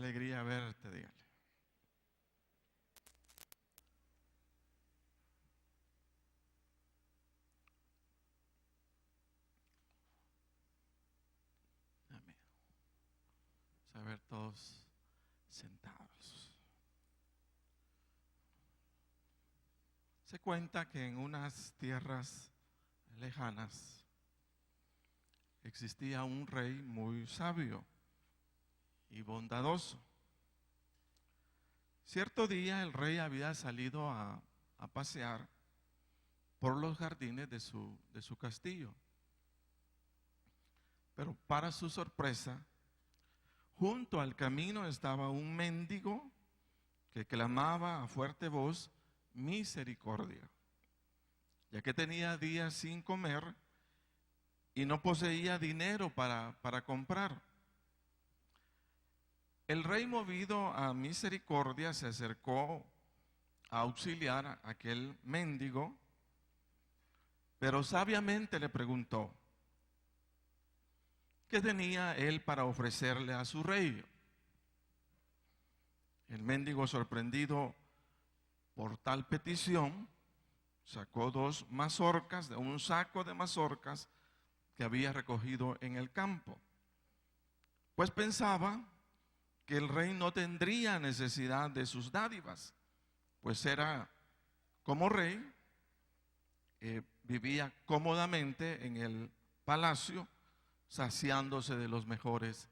alegría verte, dígale. Amén. Vamos a ver todos sentados. Se cuenta que en unas tierras lejanas existía un rey muy sabio y bondadoso. Cierto día el rey había salido a pasear por los jardines de su castillo. Pero para su sorpresa, junto al camino estaba un mendigo que clamaba a fuerte voz misericordia, ya que tenía días sin comer y no poseía dinero para comprar. El rey, movido a misericordia, se acercó a auxiliar a aquel mendigo, pero sabiamente le preguntó, ¿qué tenía él para ofrecerle a su rey? El mendigo, sorprendido por tal petición, sacó 2 mazorcas de un saco de mazorcas que había recogido en el campo, pues pensaba que el rey no tendría necesidad de sus dádivas, pues era como rey, vivía cómodamente en el palacio, saciándose de los mejores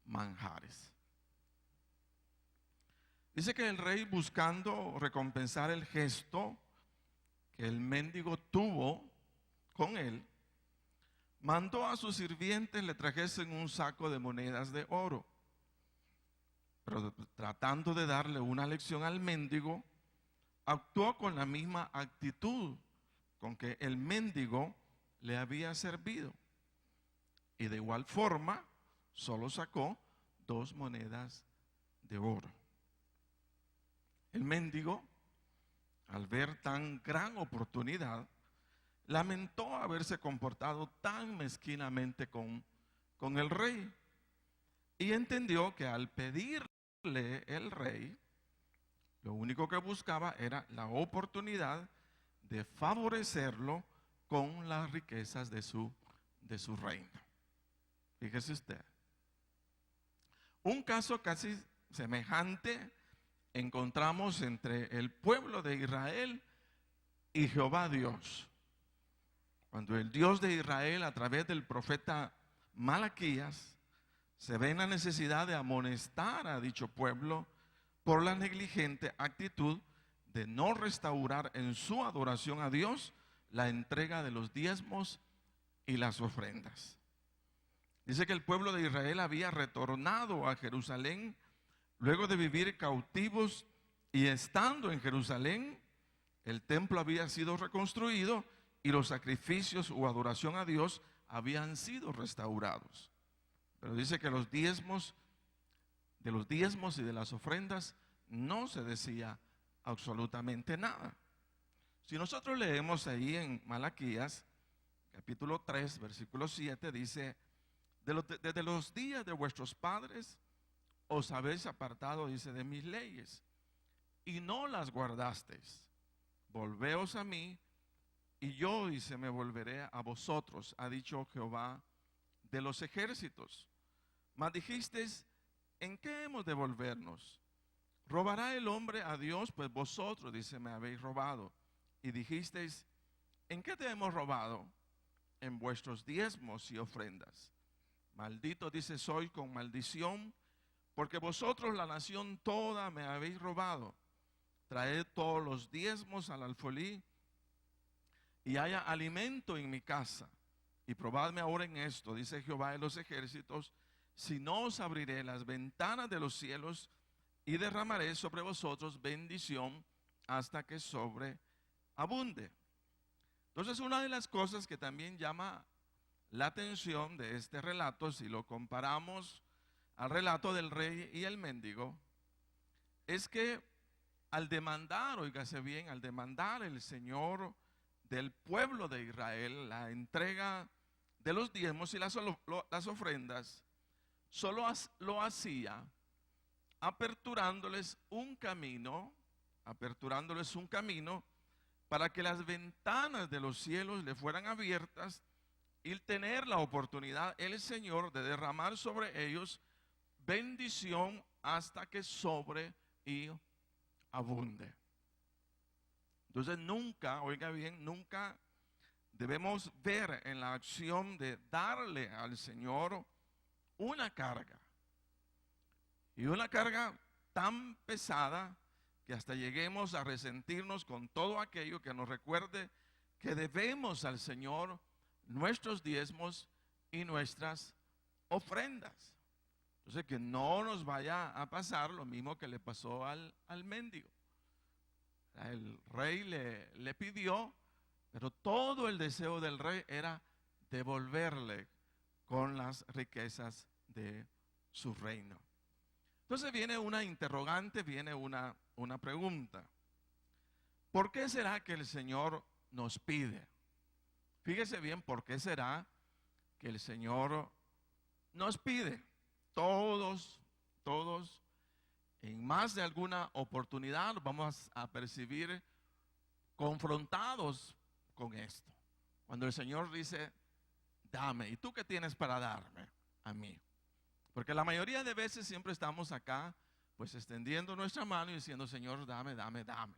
manjares. Dice que el rey, buscando recompensar el gesto que el mendigo tuvo con él, mandó a sus sirvientes le trajesen un saco de monedas de oro. Pero tratando de darle una lección al mendigo, actuó con la misma actitud con que el mendigo le había servido. Y de igual forma, solo sacó 2 monedas de oro. El mendigo, al ver tan gran oportunidad, lamentó haberse comportado tan mezquinamente con el rey. Y entendió que al pedirle el rey, lo único que buscaba era la oportunidad de favorecerlo con las riquezas de su reino. Fíjese usted. Un caso casi semejante encontramos entre el pueblo de Israel y Jehová Dios. Cuando el Dios de Israel, a través del profeta Malaquías, se ve en la necesidad de amonestar a dicho pueblo por la negligente actitud de no restaurar en su adoración a Dios la entrega de los diezmos y las ofrendas. Dice que el pueblo de Israel había retornado a Jerusalén luego de vivir cautivos, y estando en Jerusalén, el templo había sido reconstruido y los sacrificios o adoración a Dios habían sido restaurados. Pero dice que de los diezmos y de las ofrendas no se decía absolutamente nada. Si nosotros leemos ahí en Malaquías, capítulo 3, versículo 7, dice, desde los días de vuestros padres os habéis apartado, dice, de mis leyes, y no las guardasteis. Volveos a mí, y yo, dice, me volveré a vosotros, ha dicho Jehová de los ejércitos. Mas dijisteis, ¿en qué hemos de volvernos? ¿Robará el hombre a Dios? Pues vosotros, dice, me habéis robado. Y dijisteis, ¿en qué te hemos robado? En vuestros diezmos y ofrendas. Maldito, dice, soy con maldición, porque vosotros, la nación toda, me habéis robado. Traed todos los diezmos al alfolí, y haya alimento en mi casa. Y probadme ahora en esto, dice Jehová de los ejércitos, si no os abriré las ventanas de los cielos y derramaré sobre vosotros bendición hasta que sobreabunde. Entonces, una de las cosas que también llama la atención de este relato, si lo comparamos al relato del rey y el mendigo, es que al demandar, óigase bien, al demandar el Señor del pueblo de Israel la entrega de los diezmos y las ofrendas, solo lo hacía aperturándoles un camino para que las ventanas de los cielos le fueran abiertas y tener la oportunidad el Señor de derramar sobre ellos bendición hasta que sobre y abunde. Entonces nunca, oiga bien, nunca debemos ver en la acción de darle al Señor una carga. Y una carga tan pesada que hasta lleguemos a resentirnos con todo aquello que nos recuerde que debemos al Señor nuestros diezmos y nuestras ofrendas. Entonces que no nos vaya a pasar lo mismo que le pasó al mendigo. El rey le pidió, pero todo el deseo del rey era devolverle con las riquezas de su reino. Entonces viene una interrogante, viene una pregunta. ¿Por qué será que el Señor nos pide? Fíjese bien, ¿por qué será que el Señor nos pide? Todos, en más de alguna oportunidad vamos a percibir confrontados con esto. Cuando el Señor dice, dame, ¿y tú qué tienes para darme a mí? Porque la mayoría de veces siempre estamos acá, pues extendiendo nuestra mano y diciendo, Señor, dame, dame, dame.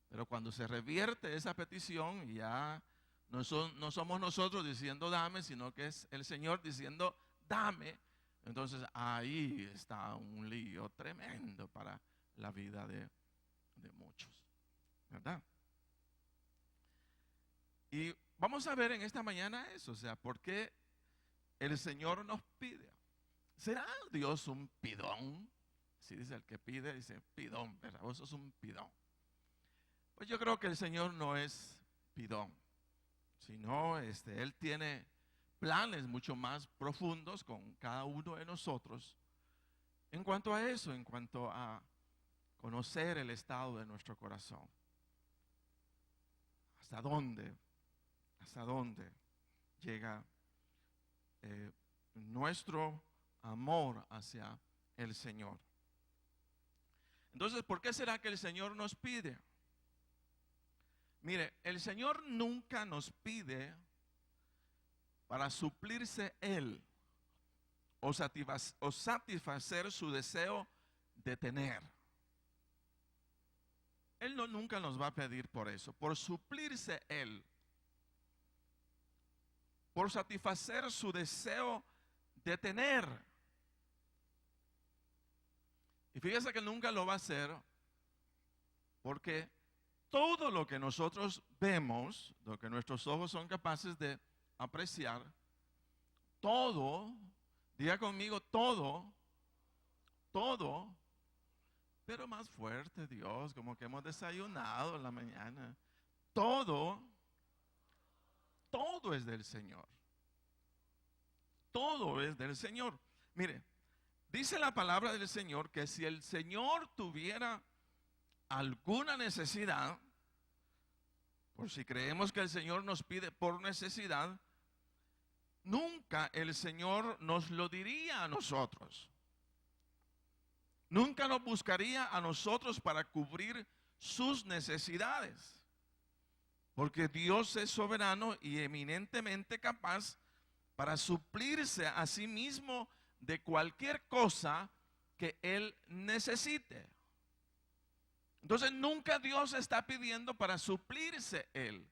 Pero cuando se revierte esa petición, ya no somos nosotros diciendo dame, sino que es el Señor diciendo dame. Entonces ahí está un lío tremendo para la vida de muchos, ¿verdad? Y vamos a ver en esta mañana eso, o sea, ¿por qué el Señor nos pide? ¿Será Dios un pidón? Si dice el que pide, dice pidón, ¿verdad? Vos sos un pidón. Pues yo creo que el Señor no es pidón, sino Él tiene planes mucho más profundos con cada uno de nosotros en cuanto a eso, en cuanto a conocer el estado de nuestro corazón. ¿Hasta dónde llega nuestro amor hacia el Señor? Entonces, ¿por qué será que el Señor nos pide? Mire, el Señor nunca nos pide para suplirse Él o satisfacer su deseo de tener. Él nunca nos va a pedir por eso, por suplirse Él, por satisfacer su deseo de tener. Y fíjese que nunca lo va a hacer porque todo lo que nosotros vemos, lo que nuestros ojos son capaces de apreciar, todo, diga conmigo, todo, pero más fuerte, Dios, como que hemos desayunado en la mañana. Todo es del Señor. Todo es del Señor. Mire, dice la palabra del Señor que si el Señor tuviera alguna necesidad, por si creemos que el Señor nos pide por necesidad, nunca el Señor nos lo diría a nosotros. Nunca nos buscaría a nosotros para cubrir sus necesidades. Porque Dios es soberano y eminentemente capaz para suplirse a sí mismo de cualquier cosa que Él necesite. Entonces nunca Dios está pidiendo para suplirse Él,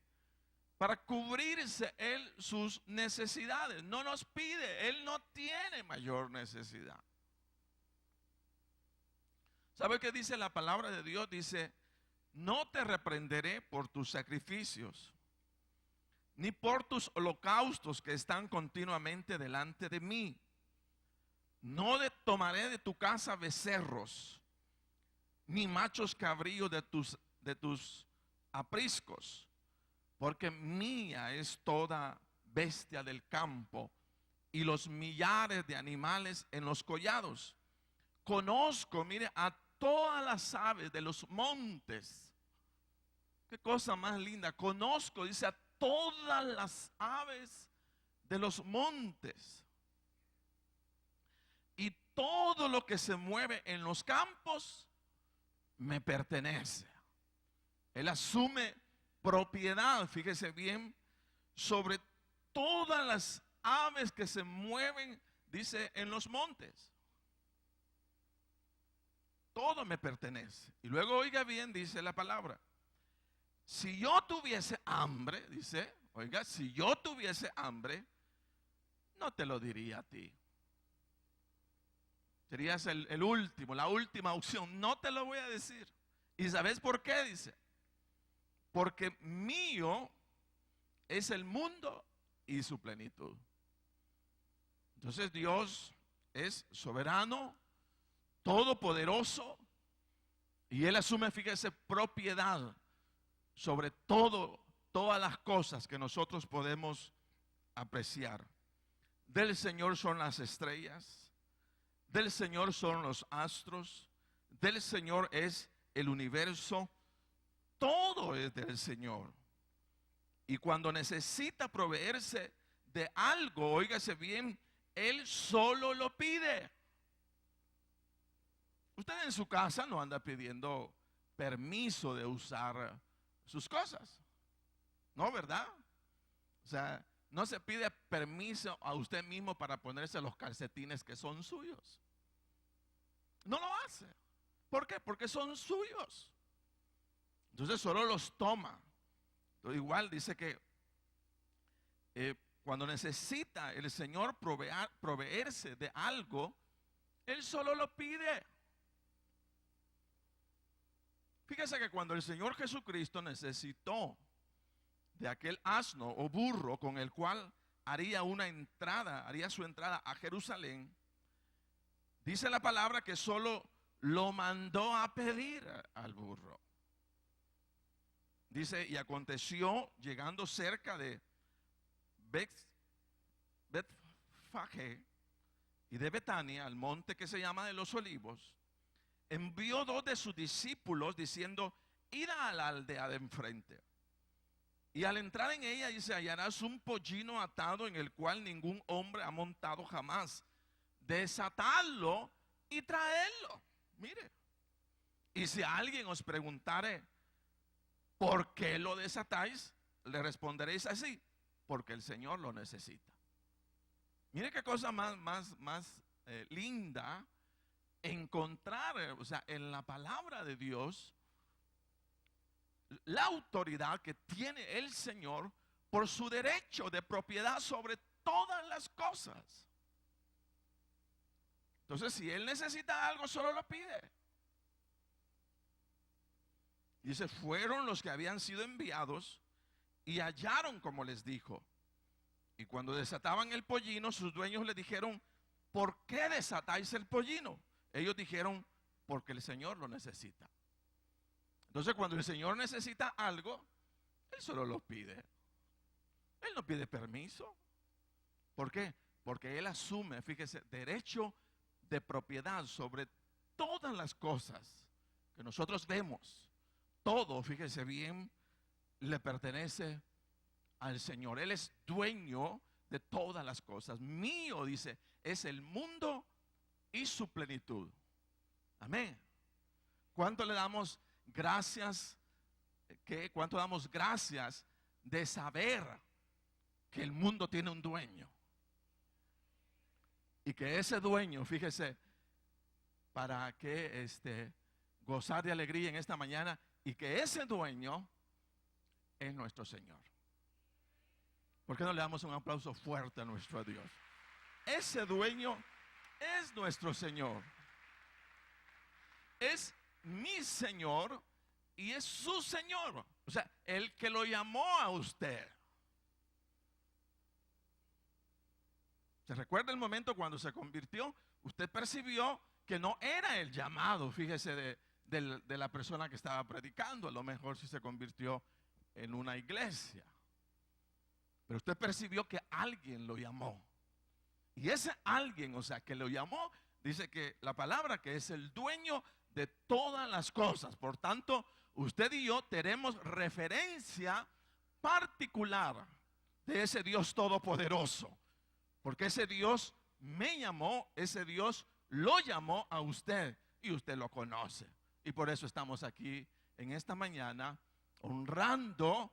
para cubrirse Él sus necesidades. No nos pide, Él no tiene mayor necesidad. ¿Sabe qué dice la palabra de Dios? Dice, no te reprenderé por tus sacrificios, ni por tus holocaustos que están continuamente delante de mí. No tomaré de tu casa becerros, ni machos cabríos de tus apriscos, porque mía es toda bestia del campo y los millares de animales en los collados. Conozco, mire, a todas las aves de los montes. Qué cosa más linda. Conozco, dice, a todas las aves de los montes. Y todo lo que se mueve en los campos me pertenece. Él asume propiedad, fíjese bien, sobre todas las aves que se mueven, dice, en los montes. Todo me pertenece. Y luego oiga bien, dice la palabra. Si yo tuviese hambre, dice, oiga, si yo tuviese hambre, no te lo diría a ti. Serías el último, la última opción. No te lo voy a decir. ¿Y sabes por qué? Dice, porque mío es el mundo y su plenitud. Entonces Dios es soberano, todopoderoso, y Él asume, fíjese, propiedad sobre todas las cosas que nosotros podemos apreciar. Del Señor son las estrellas, del Señor son los astros, del Señor es el universo, todo es del Señor. Y cuando necesita proveerse de algo, óigase bien, Él solo lo pide. Usted en su casa no anda pidiendo permiso de usar sus cosas, ¿no, verdad? O sea, no se pide permiso a usted mismo para ponerse los calcetines que son suyos. No lo hace. ¿Por qué? Porque son suyos. Entonces solo los toma. Entonces, igual dice que cuando necesita el Señor proveerse de algo, Él solo lo pide. Fíjese que cuando el Señor Jesucristo necesitó de aquel asno o burro con el cual haría su entrada a Jerusalén, dice la palabra que solo lo mandó a pedir al burro. Dice, y aconteció llegando cerca de Betfagé y de Betania, al monte que se llama de los Olivos, envió 2 de sus discípulos diciendo, id a la aldea de enfrente. Y al entrar en ella, dice, hallarás un pollino atado en el cual ningún hombre ha montado jamás. Desatadlo y traedlo. Mire. Y si alguien os preguntare, ¿por qué lo desatáis? Le responderéis así, porque el Señor lo necesita. Mire qué cosa más linda encontrar, o sea, en la palabra de Dios, la autoridad que tiene el Señor por su derecho de propiedad sobre todas las cosas. Entonces, si Él necesita algo, solo lo pide. Dice, fueron los que habían sido enviados y hallaron como les dijo. Y cuando desataban el pollino, sus dueños le dijeron, ¿por qué desatáis el pollino? Ellos dijeron, porque el Señor lo necesita. Entonces, cuando el Señor necesita algo, Él solo lo pide. Él no pide permiso. ¿Por qué? Porque Él asume, fíjese, derecho de propiedad sobre todas las cosas que nosotros vemos. Todo, fíjese bien, le pertenece al Señor. Él es dueño de todas las cosas. Mío, dice, es el mundo y su plenitud. Amén. ¿Cuánto le damos gracias? ¿Cuánto damos gracias de saber que el mundo tiene un dueño? Y que ese dueño, fíjese, para que gozar de alegría en esta mañana, y que ese dueño es nuestro Señor. ¿Por qué no le damos un aplauso fuerte a nuestro Dios? Ese dueño es nuestro Señor. Es mi Señor y es su Señor. O sea, el que lo llamó a usted. ¿Se recuerda el momento cuando se convirtió? Usted percibió que no era el llamado, fíjese, de la persona que estaba predicando. A lo mejor si se convirtió en una iglesia. Pero usted percibió que alguien lo llamó. Y ese alguien, o sea, que lo llamó, dice que la palabra que es el dueño de todas las cosas. Por tanto, usted y yo tenemos referencia particular de ese Dios todopoderoso. Porque ese Dios me llamó, ese Dios lo llamó a usted y usted lo conoce. Y por eso estamos aquí en esta mañana honrando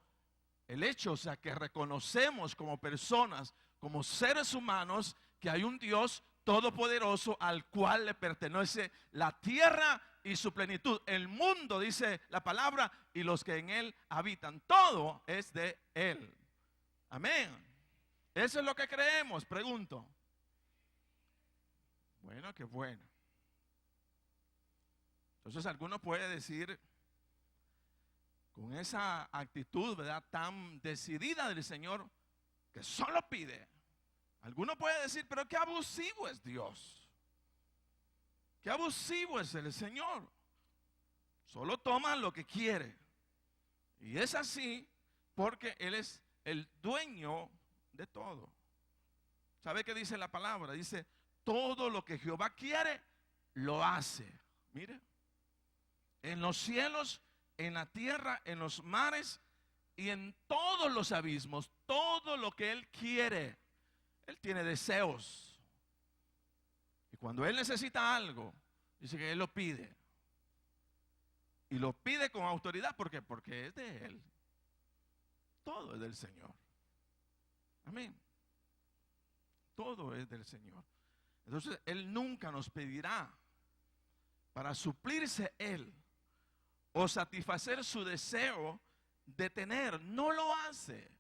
el hecho, o sea, que reconocemos como personas, como seres humanos, que hay un Dios todopoderoso al cual le pertenece la tierra y su plenitud. El mundo, dice la palabra, y los que en él habitan. Todo es de él. Amén. Eso es lo que creemos, pregunto. Bueno, qué bueno. Entonces alguno puede decir, con esa actitud, ¿verdad?, tan decidida del Señor, que solo pide. Alguno puede decir, pero qué abusivo es Dios. Qué abusivo es el Señor. Solo toma lo que quiere. Y es así porque Él es el dueño de todo. ¿Sabe qué dice la palabra? Dice, todo lo que Jehová quiere, lo hace. Mire, en los cielos, en la tierra, en los mares y en todos los abismos, todo lo que Él quiere. Él tiene deseos. Y cuando Él necesita algo, dice que Él lo pide. Y lo pide con autoridad. ¿Por qué? Porque es de Él. Todo es del Señor. Amén. Todo es del Señor. Entonces Él nunca nos pedirá para suplirse Él o satisfacer su deseo de tener. No lo hace,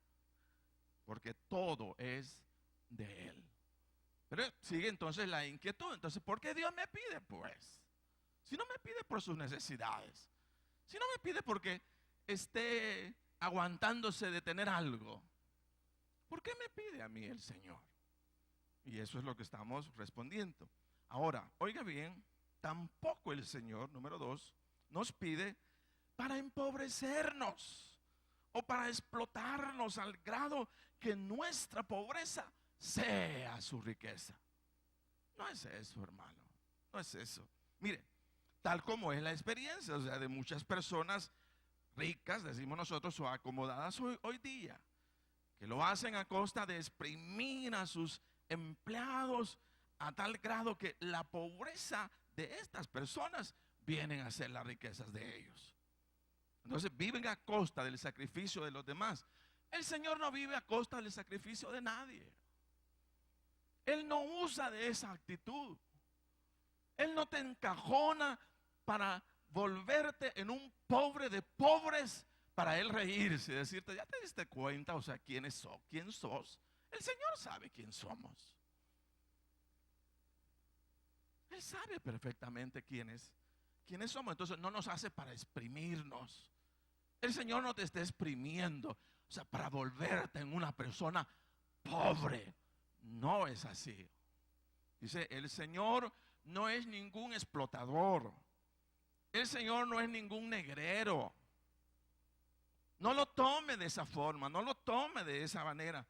porque todo es de Él. Pero sigue entonces la inquietud. Entonces, ¿por qué Dios me pide? Pues, si no me pide por sus necesidades, si no me pide porque esté aguantándose de tener algo, ¿por qué me pide a mí el Señor? Y eso es lo que estamos respondiendo. Ahora, oiga bien, tampoco el Señor, número 2, nos pide para empobrecernos o para explotarnos al grado que nuestra pobreza sea su riqueza. No es eso, hermano. No es eso. Mire, tal como es la experiencia, o sea, de muchas personas ricas, decimos nosotros, o acomodadas hoy día, que lo hacen a costa de exprimir a sus empleados a tal grado que la pobreza de estas personas vienen a ser las riquezas de ellos. Entonces viven a costa del sacrificio de los demás. El Señor no vive a costa del sacrificio de nadie. Él no usa de esa actitud. Él no te encajona para volverte en un pobre de pobres, para Él reírse y decirte, ya te diste cuenta, o sea, quién sos. El Señor sabe quién somos. Él sabe perfectamente quiénes somos. Entonces no nos hace para exprimirnos. El Señor no te está exprimiendo, o sea, para volverte en una persona pobre. No es así. Dice, el Señor no es ningún explotador. El Señor no es ningún negrero. No lo tome de esa forma, no lo tome de esa manera.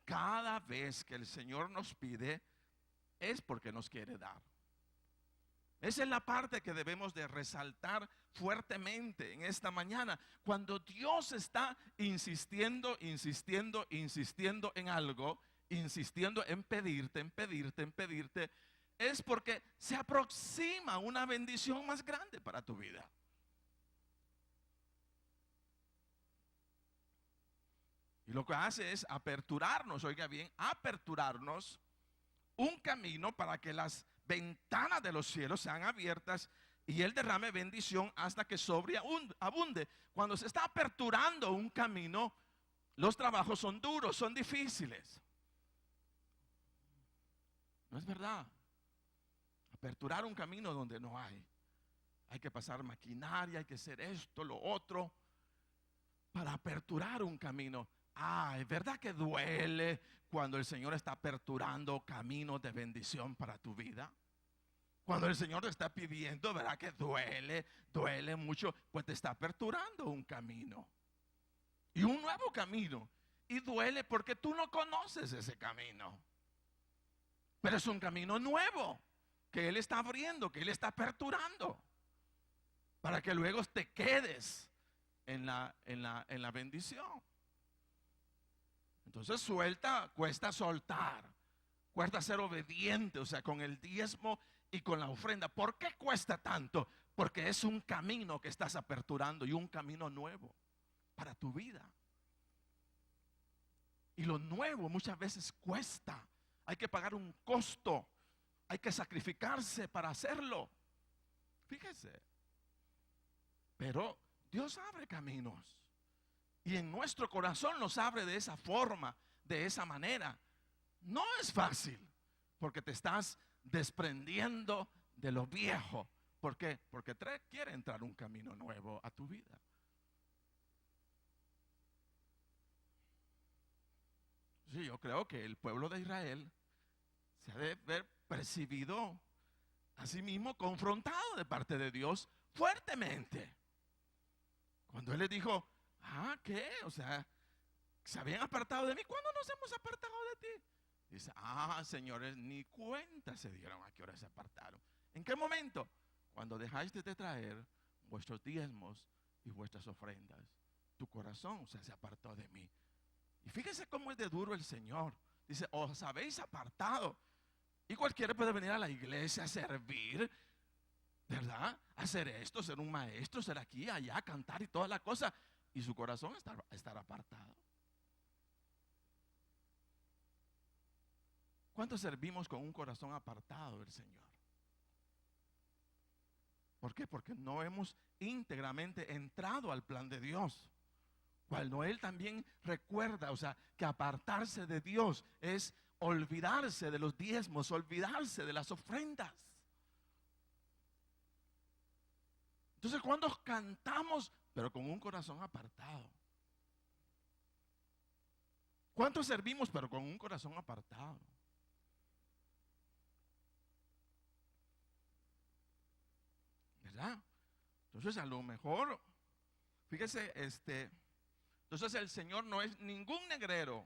Cada vez que el Señor nos pide, es porque nos quiere dar. Esa es la parte que debemos de resaltar fuertemente en esta mañana. Cuando Dios está insistiendo en algo, insistiendo en pedirte, es porque se aproxima una bendición más grande para tu vida. Y lo que hace es aperturarnos, oiga bien, aperturarnos un camino para que las ventanas de los cielos sean abiertas y Él derrame bendición hasta que abunde. Cuando se está aperturando un camino, los trabajos son duros, son difíciles. ¿No es verdad? Aperturar un camino donde no hay. Hay que pasar maquinaria, hay que hacer esto, lo otro, para aperturar un camino. Es verdad que duele cuando el Señor está aperturando caminos de bendición para tu vida. Cuando el Señor te está pidiendo, ¿verdad que duele mucho? Pues te está aperturando un camino. Y un nuevo camino. Y duele porque tú no conoces ese camino. Pero es un camino nuevo que Él está abriendo, que Él está aperturando. Para que luego te quedes en la bendición. Entonces cuesta soltar, cuesta ser obediente, o sea, con el diezmo y con la ofrenda. ¿Por qué cuesta tanto? Porque es un camino que estás aperturando y un camino nuevo para tu vida. Y lo nuevo muchas veces cuesta. Hay que pagar un costo. Hay que sacrificarse para hacerlo. Fíjese. Pero Dios abre caminos. Y en nuestro corazón los abre de esa forma, de esa manera. No es fácil, porque te estás desprendiendo de lo viejo. ¿Por qué? Porque quiere entrar un camino nuevo a tu vida. Sí, yo creo que el pueblo de Israel se ha de ver percibido a sí mismo confrontado de parte de Dios fuertemente. Cuando Él les dijo, ¿qué? O sea, se habían apartado de mí. ¿Cuándo nos hemos apartado de ti? Dice, señores, ni cuenta se dieron a qué hora se apartaron. ¿En qué momento? Cuando dejaste de traer vuestros diezmos y vuestras ofrendas. Tu corazón, o sea, se apartó de mí. Y fíjese cómo es de duro el Señor. Dice, os habéis apartado. Y cualquiera puede venir a la iglesia a servir, ¿verdad? Hacer esto, ser un maestro, ser aquí, allá, cantar y toda la cosa. Y su corazón estar apartado. ¿Cuántos servimos con un corazón apartado del Señor? ¿Por qué? Porque no hemos íntegramente entrado al plan de Dios. Cuando Él también recuerda, o sea, que apartarse de Dios es olvidarse de los diezmos, olvidarse de las ofrendas. Entonces, cuando cantamos, pero con un corazón apartado. ¿Cuántos servimos, pero con un corazón apartado? ¿Verdad? Entonces, a lo mejor, fíjese, entonces el Señor no es ningún negrero.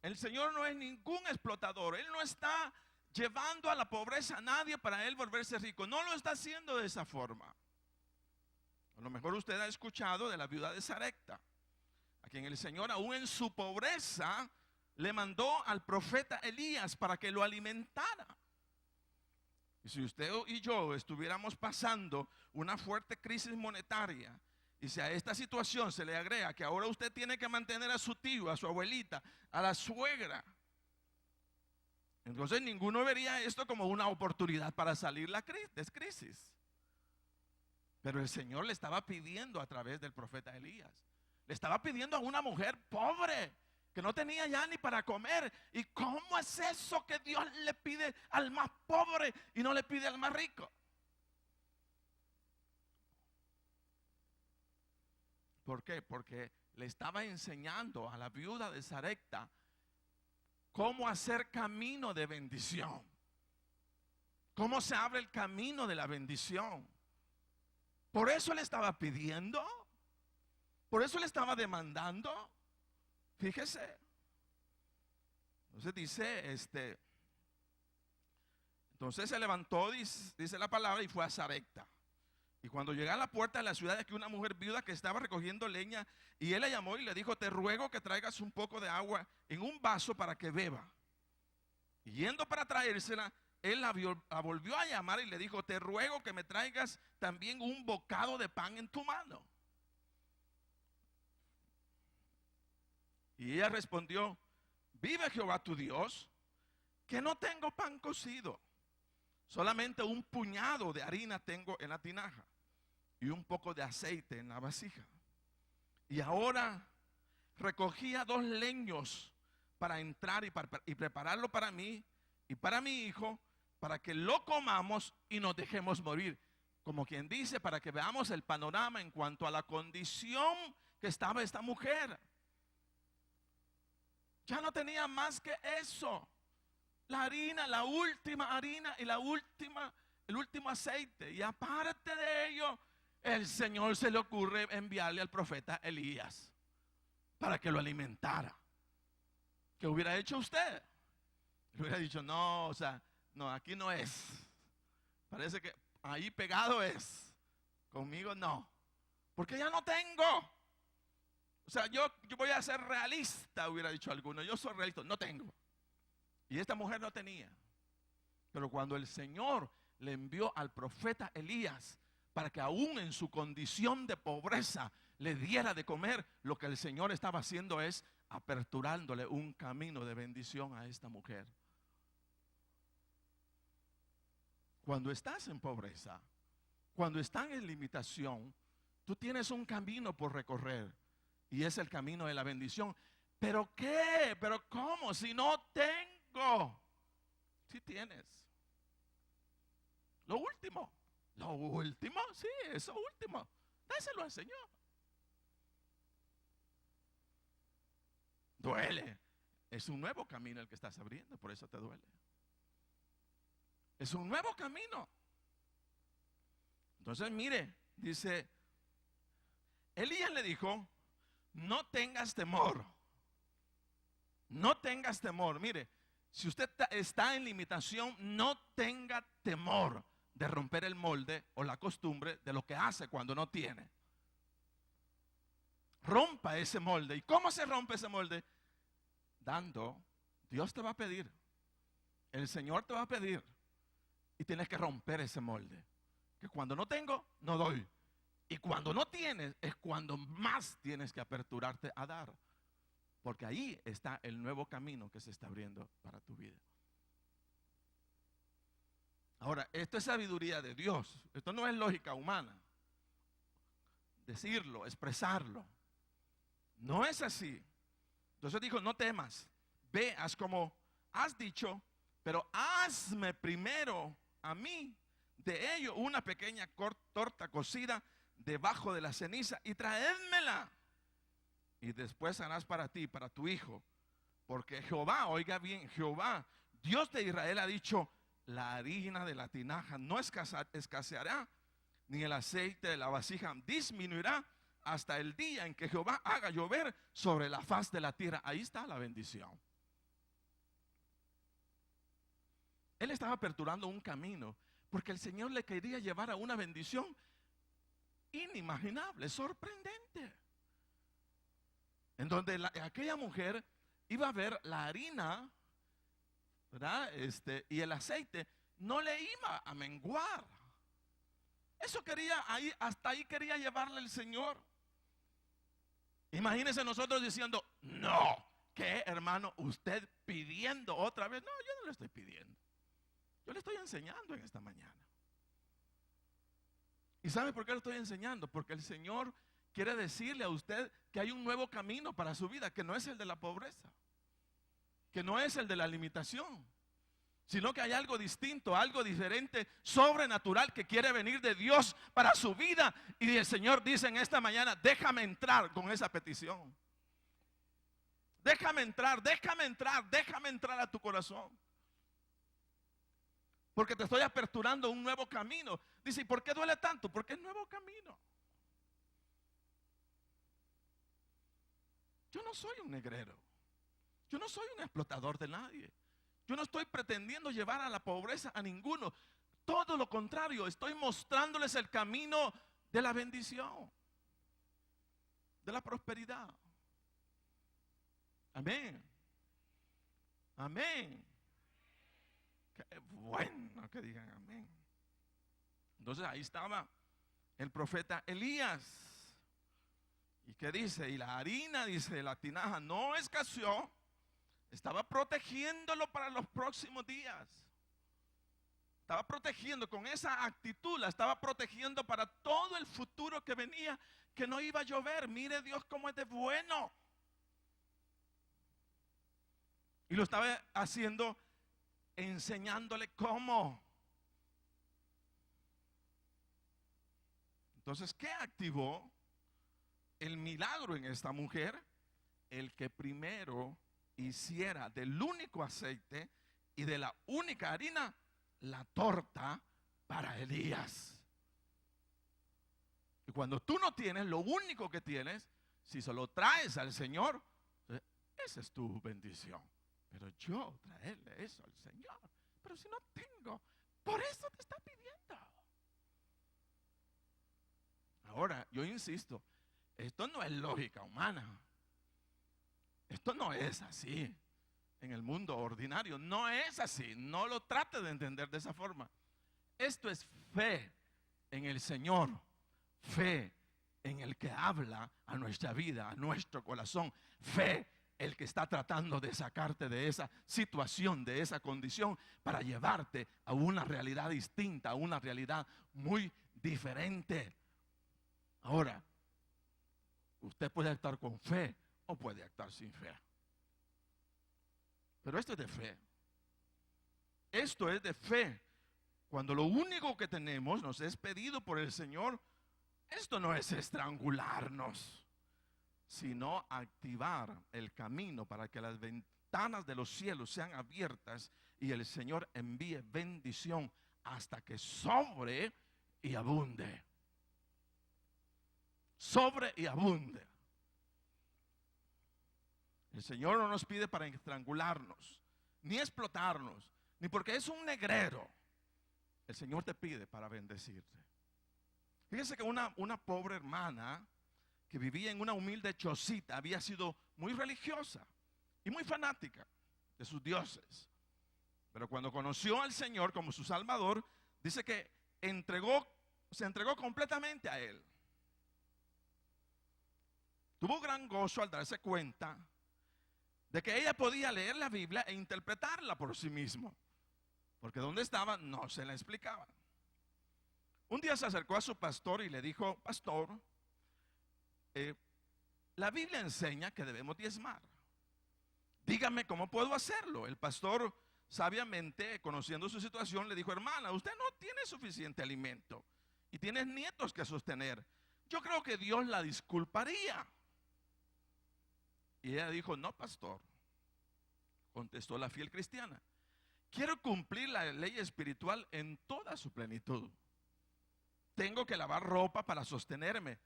El Señor no es ningún explotador. Él no está llevando a la pobreza a nadie para Él volverse rico. No lo está haciendo de esa forma. A lo mejor usted ha escuchado de la viuda de Sarepta, a quien el Señor aún en su pobreza le mandó al profeta Elías para que lo alimentara. Y si usted y yo estuviéramos pasando una fuerte crisis monetaria, y si a esta situación se le agrega que ahora usted tiene que mantener a su tío, a su abuelita, a la suegra, entonces ninguno vería esto como una oportunidad para salir de crisis. Pero el Señor le estaba pidiendo a través del profeta Elías, le estaba pidiendo a una mujer pobre que no tenía ya ni para comer. ¿Y cómo es eso que Dios le pide al más pobre y no le pide al más rico? ¿Por qué? Porque le estaba enseñando a la viuda de Sarepta cómo hacer camino de bendición. Cómo se abre el camino de la bendición. Por eso le estaba pidiendo. Por eso le estaba demandando. Fíjese. Entonces dice, entonces se levantó, dice la palabra, y fue a Sarepta. Y cuando llegó a la puerta de la ciudad, aquí una mujer viuda que estaba recogiendo leña, y él la llamó y le dijo, te ruego que traigas un poco de agua en un vaso para que beba. Y yendo para traérsela, él la volvió a llamar y le dijo, te ruego que me traigas también un bocado de pan en tu mano. Y ella respondió, vive Jehová tu Dios, que no tengo pan cocido, solamente un puñado de harina tengo en la tinaja y un poco de aceite en la vasija. Y ahora recogía 2 leños para entrar y prepararlo para mí y para mi hijo, para que lo comamos y nos dejemos morir. Como quien dice, para que veamos el panorama en cuanto a la condición que estaba esta mujer. Ya no tenía más que eso. La harina, la última harina y el último aceite. Y aparte de ello, el Señor se le ocurre enviarle al profeta Elías para que lo alimentara. ¿Qué hubiera hecho usted? Le hubiera dicho, no, o sea, no, aquí no es. Parece que ahí pegado es. Conmigo no. Porque ya no tengo. O sea, yo voy a ser realista, hubiera dicho alguno. Yo soy realista, no tengo. Y esta mujer no tenía. Pero cuando el Señor le envió al profeta Elías para que aún en su condición de pobreza le diera de comer, lo que el Señor estaba haciendo es aperturándole un camino de bendición a esta mujer. Cuando estás en pobreza, cuando estás en limitación, tú tienes un camino por recorrer y es el camino de la bendición. ¿Pero qué? ¿Pero cómo? Si no tengo. Si tienes. Lo último, sí, eso último. Dáselo al Señor. Duele. Es un nuevo camino el que estás abriendo, por eso te duele. Es un nuevo camino. Entonces, mire, dice, Elías le dijo, no tengas temor. No tengas temor. Mire, si usted está en limitación, no tenga temor de romper el molde o la costumbre de lo que hace cuando no tiene. Rompa ese molde. ¿Y cómo se rompe ese molde? Dando. Dios te va a pedir. El Señor te va a pedir. Y tienes que romper ese molde. Que cuando no tengo, no doy. Y cuando no tienes, es cuando más tienes que aperturarte a dar. Porque ahí está el nuevo camino que se está abriendo para tu vida. Ahora, esto es sabiduría de Dios. Esto no es lógica humana. Decirlo, expresarlo. No es así. Entonces dijo, no temas. Ve, haz como has dicho, pero hazme primero a mí de ello una pequeña torta cocida debajo de la ceniza y traédmela. Y después harás para ti, para tu hijo. Porque Jehová, oiga bien, Jehová, Dios de Israel ha dicho, la harina de la tinaja no escaseará, ni el aceite de la vasija disminuirá hasta el día en que Jehová haga llover sobre la faz de la tierra. Ahí está la bendición. Él estaba aperturando un camino porque el Señor le quería llevar a una bendición inimaginable, sorprendente. En donde aquella mujer iba a ver la harina, ¿verdad? Y el aceite no le iba a menguar. Eso quería, hasta ahí quería llevarle el Señor. Imagínense nosotros diciendo, no, ¿qué, hermano? Usted pidiendo otra vez. No, yo no le estoy pidiendo. Yo le estoy enseñando en esta mañana. ¿Y sabe por qué lo estoy enseñando? Porque el Señor quiere decirle a usted que hay un nuevo camino para su vida, que no es el de la pobreza, que no es el de la limitación, sino que hay algo distinto, algo diferente, sobrenatural que quiere venir de Dios para su vida. Y el Señor dice en esta mañana, déjame entrar con esa petición. Déjame entrar a tu corazón. Porque te estoy aperturando un nuevo camino. Dice, ¿y por qué duele tanto? Porque es nuevo camino. Yo no soy un negrero. Yo no soy un explotador de nadie. Yo no estoy pretendiendo llevar a la pobreza a ninguno. Todo lo contrario, estoy mostrándoles el camino de la bendición, de la prosperidad. Amén. Amén. Qué bueno que digan amén. Entonces ahí estaba el profeta Elías. ¿Y qué dice? Y la harina, dice, la tinaja no escaseó. Estaba protegiéndolo para los próximos días. Estaba protegiendo con esa actitud, la estaba protegiendo para todo el futuro que venía, que no iba a llover. Mire Dios cómo es de bueno. Y lo estaba haciendo enseñándole cómo. Entonces, ¿qué activó el milagro en esta mujer? El que primero hiciera del único aceite y de la única harina la torta para Elías. Y cuando tú no tienes, lo único que tienes, si se lo traes al Señor, esa es tu bendición. Pero yo traerle eso al Señor, pero si no tengo, por eso te está pidiendo. Ahora, yo insisto, esto no es lógica humana. Esto no es así. en el mundo ordinario. No es así, no lo trate de entender de esa forma. Esto es fe en el Señor, fe en el que habla a nuestra vida, a nuestro corazón, fe el que está tratando de sacarte de esa situación, de esa condición, para llevarte a una realidad distinta, a una realidad muy diferente. Ahora, usted puede actuar con fe o puede actuar sin fe. Pero esto es de fe. Esto es de fe. Cuando lo único que tenemos nos es pedido por el Señor, esto no es estrangularnos, sino activar el camino para que las ventanas de los cielos sean abiertas y el Señor envíe bendición hasta que sobre y abunde. Sobre y abunde. El Señor no nos pide para estrangularnos, ni explotarnos, ni porque es un negrero. El Señor te pide para bendecirte. Fíjese que una pobre hermana que vivía en una humilde chocita había sido muy religiosa y muy fanática de sus dioses. Pero cuando conoció al Señor como su Salvador, dice que se entregó completamente a Él. Tuvo gran gozo al darse cuenta de que ella podía leer la Biblia e interpretarla por sí misma, porque donde estaba no se la explicaba. Un día se acercó a su pastor y le dijo: pastor, la Biblia enseña que debemos diezmar. Dígame cómo puedo hacerlo. El pastor, sabiamente, conociendo su situación, le dijo: hermana, usted no tiene suficiente alimento y tiene nietos que sostener. Yo creo que Dios la disculparía. Y ella dijo: no, pastor, contestó la fiel cristiana, quiero cumplir la ley espiritual en toda su plenitud. Tengo que lavar ropa para sostenerme,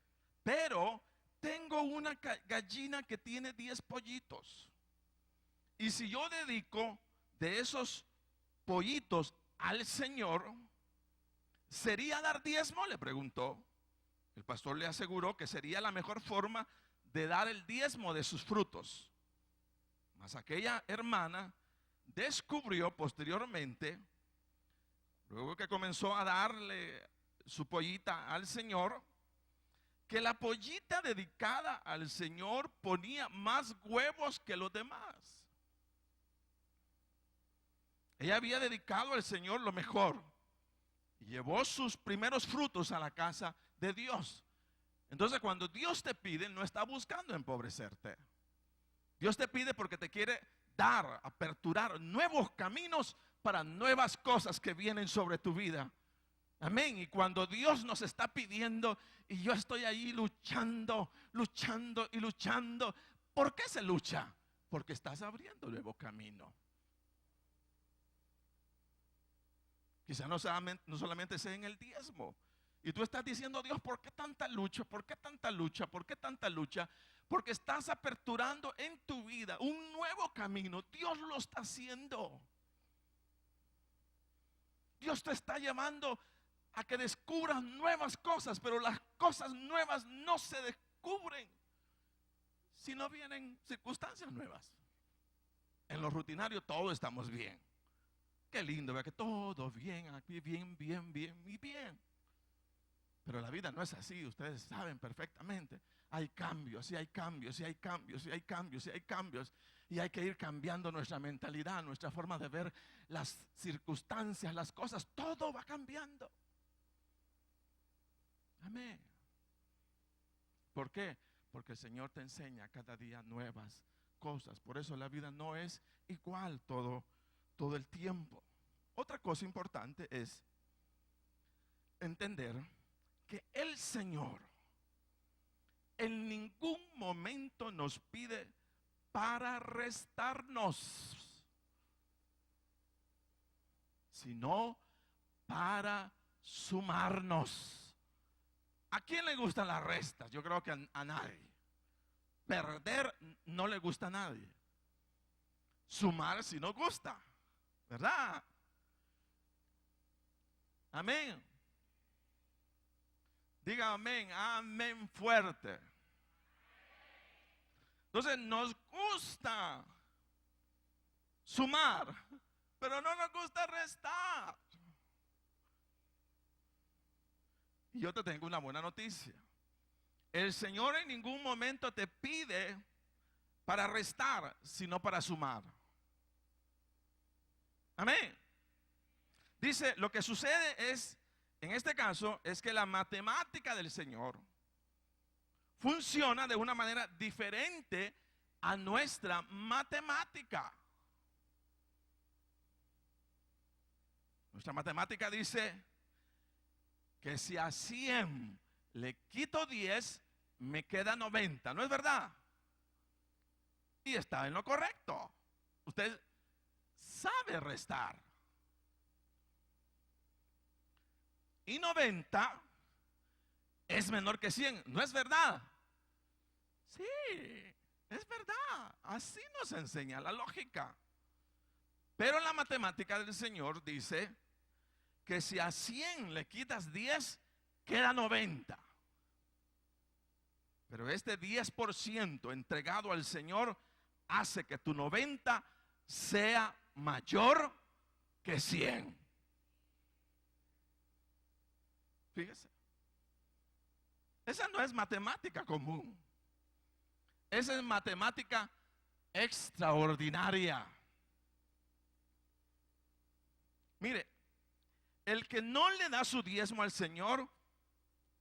pero tengo una gallina que tiene 10 pollitos. Y si yo dedico de esos pollitos al Señor, ¿sería dar diezmo?, le preguntó. El pastor le aseguró que sería la mejor forma de dar el diezmo de sus frutos. Mas aquella hermana descubrió posteriormente, luego que comenzó a darle su pollita al Señor, que la pollita dedicada al Señor ponía más huevos que los demás. Ella había dedicado al Señor lo mejor y llevó sus primeros frutos a la casa de Dios. Entonces, cuando Dios te pide, no está buscando empobrecerte. Dios te pide porque te quiere dar, aperturar nuevos caminos para nuevas cosas que vienen sobre tu vida. Amén. Y cuando Dios nos está pidiendo y yo estoy ahí luchando, luchando y luchando, ¿por qué se lucha? Porque estás abriendo nuevo camino. Quizá no solamente sea en el diezmo. Y tú estás diciendo: Dios, ¿por qué tanta lucha? ¿Por qué tanta lucha? ¿Por qué tanta lucha? Porque estás aperturando en tu vida un nuevo camino. Dios lo está haciendo. Dios te está llamando a que descubras nuevas cosas, pero las cosas nuevas no se descubren si no vienen circunstancias nuevas. En lo rutinario todo estamos bien. Qué lindo ver que todo bien, aquí bien, bien, bien y bien. Pero la vida no es así, ustedes saben perfectamente. Hay cambios, y hay cambios, y hay cambios, y hay cambios, y hay cambios. Y hay que ir cambiando nuestra mentalidad, nuestra forma de ver las circunstancias, las cosas. Todo va cambiando. Amén. ¿Por qué? Porque el Señor te enseña cada día nuevas cosas. Por eso la vida no es igual todo el tiempo. Otra cosa importante es entender que el Señor en ningún momento nos pide para restarnos, sino para sumarnos. ¿A quién le gustan las restas? Yo creo que a nadie. Perder no le gusta a nadie. Sumar sí nos gusta, ¿verdad? Amén. Diga amén, amén fuerte. Entonces nos gusta sumar, pero no nos gusta restar. Y yo te tengo una buena noticia. El Señor en ningún momento te pide para restar, sino para sumar. Amén. Dice, lo que sucede es, en este caso, es que la matemática del Señor funciona de una manera diferente a nuestra matemática. Nuestra matemática dice que si a 100 le quito 10, me queda 90, ¿no es verdad? Y está en lo correcto. Usted sabe restar. Y 90 es menor que 100, ¿no es verdad? Sí, es verdad. Así nos enseña la lógica. Pero la matemática del Señor dice que si a 100 le quitas 10, queda 90. Pero este 10% entregado al Señor hace que tu 90 sea mayor que 100. Fíjese. Esa no es matemática común. Esa es matemática extraordinaria. Mire, el que no le da su diezmo al Señor,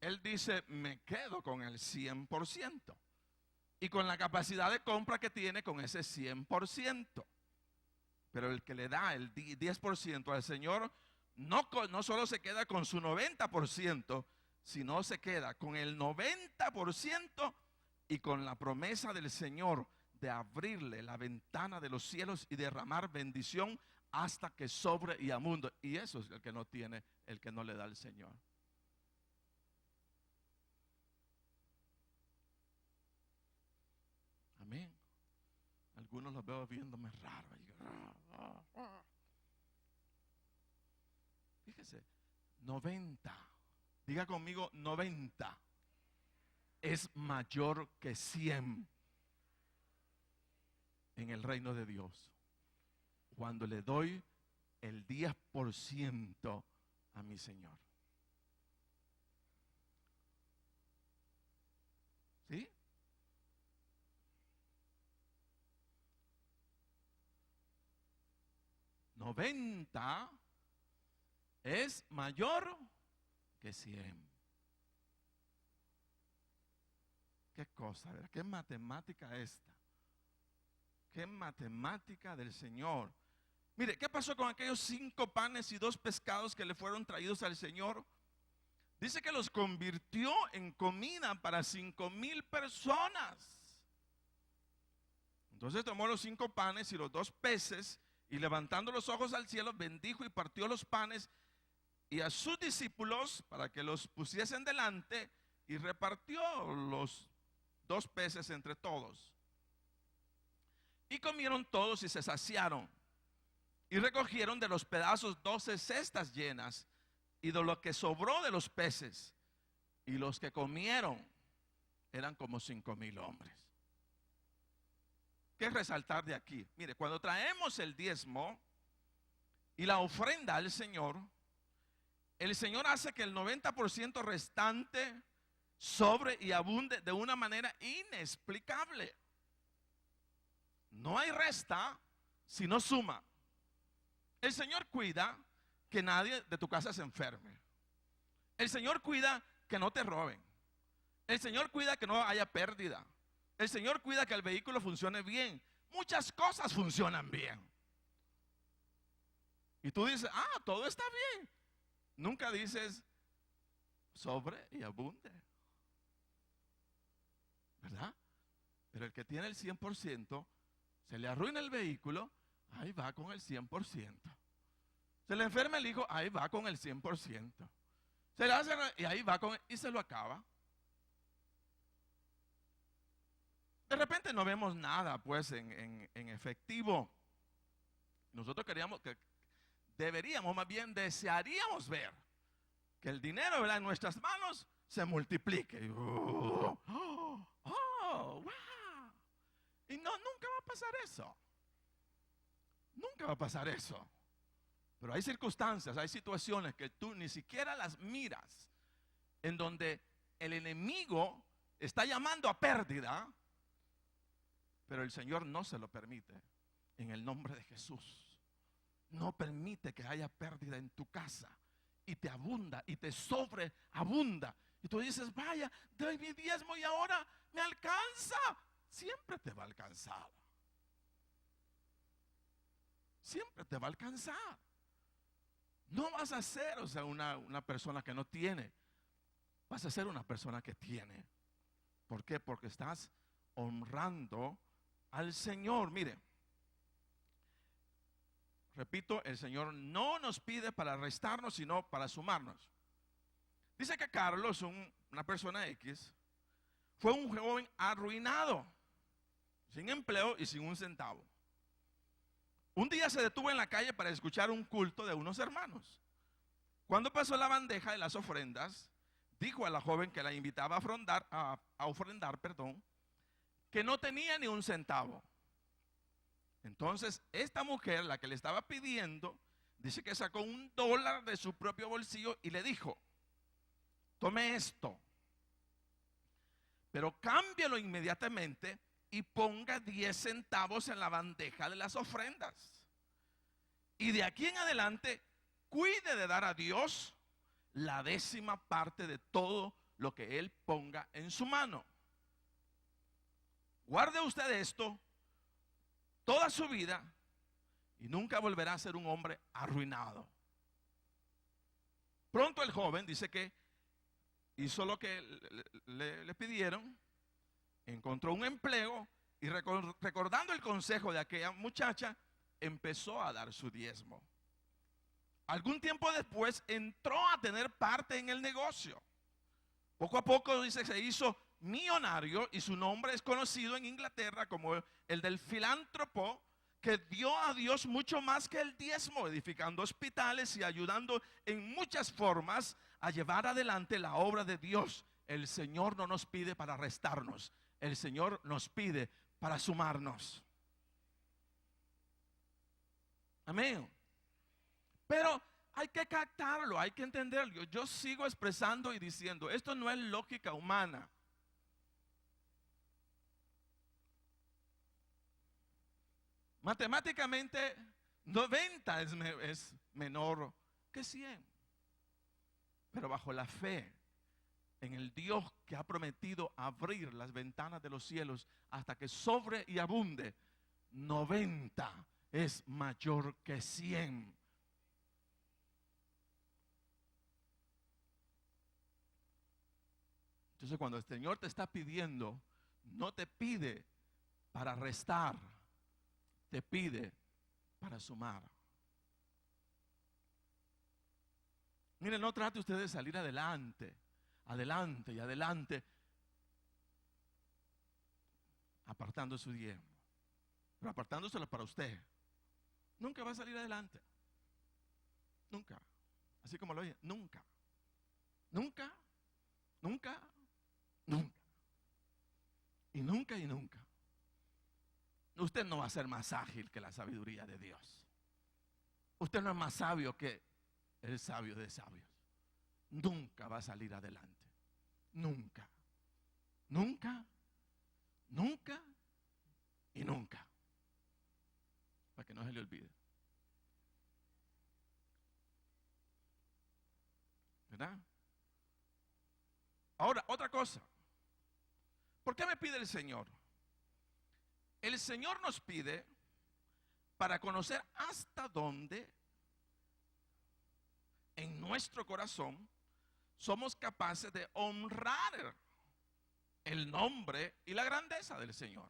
él dice, me quedo con el 100%. Y con la capacidad de compra que tiene con ese 100%. Pero el que le da el 10% al Señor, no solo se queda con su 90%, sino se queda con el 90% y con la promesa del Señor de abrirle la ventana de los cielos y derramar bendición hasta que sobre y abunde. Y eso es el que no tiene, el que no le da al Señor. Amén. Algunos los veo viéndome raro. Fíjese, 90. Diga conmigo, 90 es mayor que 100 en el reino de Dios. Cuando le doy el 10% a mi Señor. ¿Sí? $90 es mayor que 100. ¿Qué cosa? ¿Verdad? ¿Qué matemática esta? ¿Qué matemática del Señor? Mire, ¿qué pasó con aquellos 5 panes y 2 pescados que le fueron traídos al Señor? Dice que los convirtió en comida para 5,000 personas. Entonces tomó los 5 panes y los 2 peces y levantando los ojos al cielo bendijo y partió los panes y a sus discípulos para que los pusiesen delante y repartió los 2 peces entre todos. Y comieron todos y se saciaron y recogieron de los pedazos 12 cestas llenas y de lo que sobró de los peces, y los que comieron eran como 5,000 hombres. ¿Qué resaltar de aquí? Mire, cuando traemos el diezmo y la ofrenda al Señor, el Señor hace que el 90% restante sobre y abunde de una manera inexplicable. No hay resta, sino suma. El Señor cuida que nadie de tu casa se enferme. El Señor cuida que no te roben. El Señor cuida que no haya pérdida. El Señor cuida que el vehículo funcione bien. Muchas cosas funcionan bien. Y tú dices, todo está bien. Nunca dices sobre y abunde, ¿verdad? Pero el que tiene el 100%, se le arruina el vehículo, ahí va con el 100%. Se le enferma el hijo, ahí va con el 100%. Se le hace, y ahí va con, y se lo acaba. De repente no vemos nada, pues, en efectivo. Nosotros deberíamos, más bien desearíamos ver que el dinero, ¿verdad?, en nuestras manos se multiplique. Wow. Y no, nunca va a pasar eso. Nunca va a pasar eso. Pero hay circunstancias, hay situaciones que tú ni siquiera las miras, en donde el enemigo está llamando a pérdida, pero el Señor no se lo permite. En el nombre de Jesús, no permite que haya pérdida en tu casa, y te abunda y te sobreabunda. Y tú dices, vaya, doy mi diezmo y ahora me alcanza. Siempre te va a alcanzar. Siempre te va a alcanzar. No vas a ser, una persona que no tiene. Vas a ser una persona que tiene. ¿Por qué? Porque estás honrando al Señor. Mire, repito, el Señor no nos pide para restarnos, sino para sumarnos. Dice que Carlos, una persona X, fue un joven arruinado, sin empleo y sin un centavo. Un día se detuvo en la calle para escuchar un culto de unos hermanos. Cuando pasó la bandeja de las ofrendas, dijo a la joven que la invitaba a ofrendar, que no tenía ni un centavo. Entonces, esta mujer, la que le estaba pidiendo, dice que sacó $1 de su propio bolsillo y le dijo: tome esto, pero cámbialo inmediatamente y ponga 10 centavos en la bandeja de las ofrendas. Y de aquí en adelante, cuide de dar a Dios la 10ª parte de todo lo que Él ponga en su mano. Guarde usted esto toda su vida y nunca volverá a ser un hombre arruinado. Pronto el joven dice que hizo lo que le pidieron, encontró un empleo y recordando el consejo de aquella muchacha, empezó a dar su diezmo. Algún tiempo después entró a tener parte en el negocio. Poco a poco, dice, se hizo millonario y su nombre es conocido en Inglaterra como el del filántropo que dio a Dios mucho más que el diezmo, edificando hospitales y ayudando en muchas formas a llevar adelante la obra de Dios. El Señor no nos pide para restarnos, el Señor nos pide para sumarnos. Amén. Pero hay que captarlo, hay que entenderlo. Yo sigo expresando y diciendo, esto no es lógica humana. Matemáticamente, 90 es menor que 100. Pero bajo la fe en el Dios que ha prometido abrir las ventanas de los cielos hasta que sobre y abunde, 90 es mayor que 100. Entonces, cuando el Señor te está pidiendo, no te pide para restar, te pide para sumar. Miren, no trate usted de salir adelante, adelante y adelante, apartando su diezmo, pero apartándoselo para usted. Nunca va a salir adelante. Nunca. Así como lo oye, nunca. Nunca, nunca, nunca. Y nunca y nunca. Usted no va a ser más ágil que la sabiduría de Dios. Usted no es más sabio que el sabio de sabios. Nunca va a salir adelante. Nunca. Nunca. Nunca. Y nunca. Para que no se le olvide. ¿Verdad? Ahora, otra cosa. ¿Por qué me pide el Señor? El Señor nos pide para conocer hasta dónde en nuestro corazón somos capaces de honrar el nombre y la grandeza del Señor.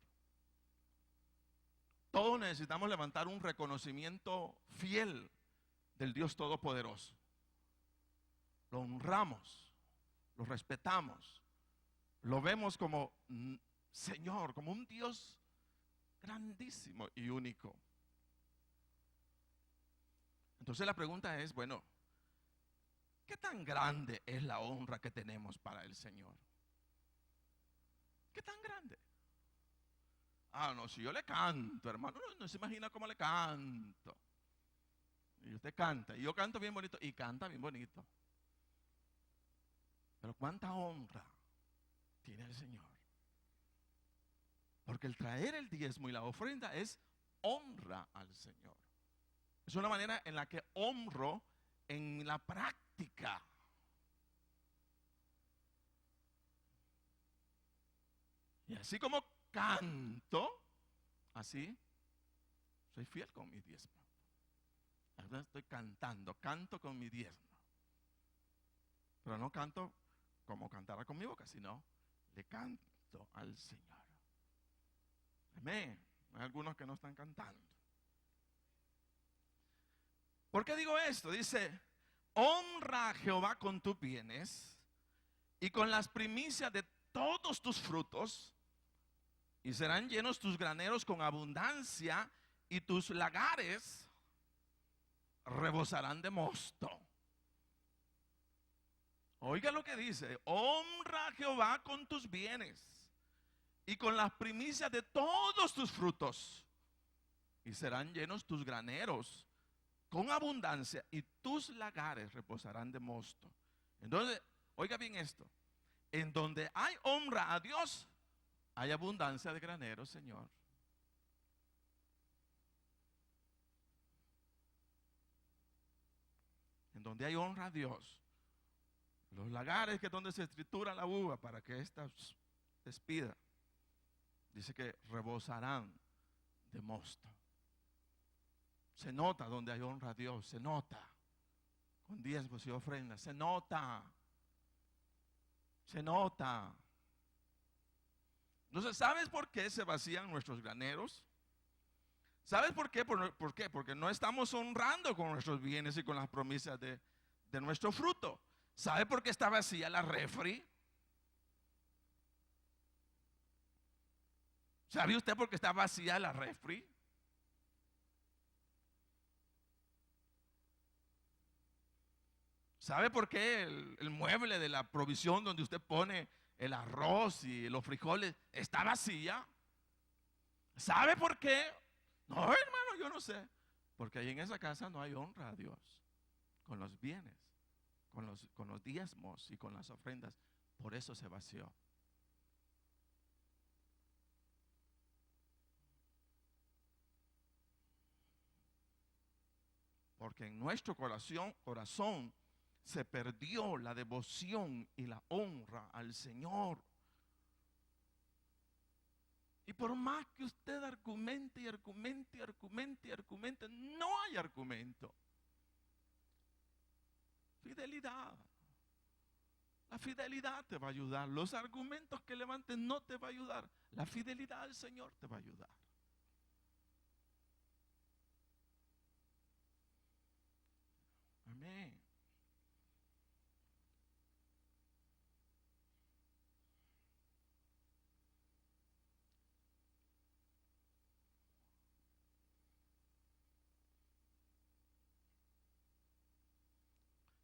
Todos necesitamos levantar un reconocimiento fiel del Dios Todopoderoso. Lo honramos, lo respetamos, lo vemos como Señor, como un Dios grandísimo y único. Entonces la pregunta es, bueno, ¿qué tan grande es la honra que tenemos para el Señor? ¿Qué tan grande? Ah, no, si yo le canto, hermano, no se imagina cómo le canto. Y usted canta, y yo canto bien bonito, y canta bien bonito. Pero cuánta honra tiene el Señor. Porque el traer el diezmo y la ofrenda es honra al Señor. Es una manera en la que honro en la práctica. Y así como canto, así soy fiel con mi diezmo. Ahora estoy cantando, canto con mi diezmo. Pero no canto como cantara con mi boca, sino le canto al Señor. Amén. Hay algunos que no están cantando. ¿Por qué digo esto? Dice, honra a Jehová con tus bienes y con las primicias de todos tus frutos, y serán llenos tus graneros con abundancia, y tus lagares rebosarán de mosto. Oiga lo que dice, honra a Jehová con tus bienes y con las primicias de todos tus frutos, y serán llenos tus graneros con abundancia, y tus lagares reposarán de mosto. Entonces, oiga bien esto, en donde hay honra a Dios, hay abundancia de graneros, Señor. En donde hay honra a Dios, los lagares, que es donde se tritura la uva para que ésta despida, dice que rebosarán de mosto. Se nota donde hay honra a Dios, se nota. Con diezmos y ofrendas, se nota. Se nota. Entonces, ¿sabes por qué se vacían nuestros graneros? ¿Sabes por qué? ¿Por qué? Porque no estamos honrando con nuestros bienes y con las promesas de nuestro fruto. ¿Sabe por qué está vacía la refri? ¿Sabe usted por qué está vacía la refri? ¿Sabe por qué el mueble de la provisión donde usted pone el arroz y los frijoles está vacía? ¿Sabe por qué? No, hermano, yo no sé. Porque ahí en esa casa no hay honra a Dios con los bienes, con los diezmos y con las ofrendas. Por eso se vació. Porque en nuestro corazón se perdió la devoción y la honra al Señor. Y por más que usted argumente y argumente y argumente y argumente, no hay argumento. Fidelidad. La fidelidad te va a ayudar. Los argumentos que levantes no te va a ayudar. La fidelidad al Señor te va a ayudar. Amén.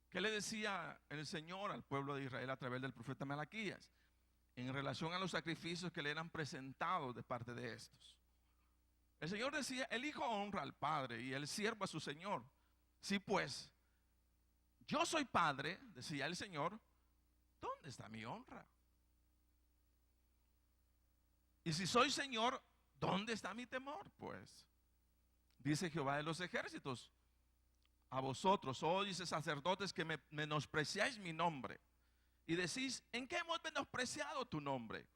¿Qué le decía el Señor al pueblo de Israel a través del profeta Malaquías en relación a los sacrificios que le eran presentados de parte de estos? El Señor decía, el hijo honra al padre y el siervo a su señor. Sí, pues, yo soy padre, decía el Señor, ¿dónde está mi honra? Y si soy señor, ¿dónde está mi temor? Pues, dice Jehová de los ejércitos, a vosotros, oh, dice sacerdotes, que me menospreciáis mi nombre. Y decís, ¿en qué hemos menospreciado tu nombre?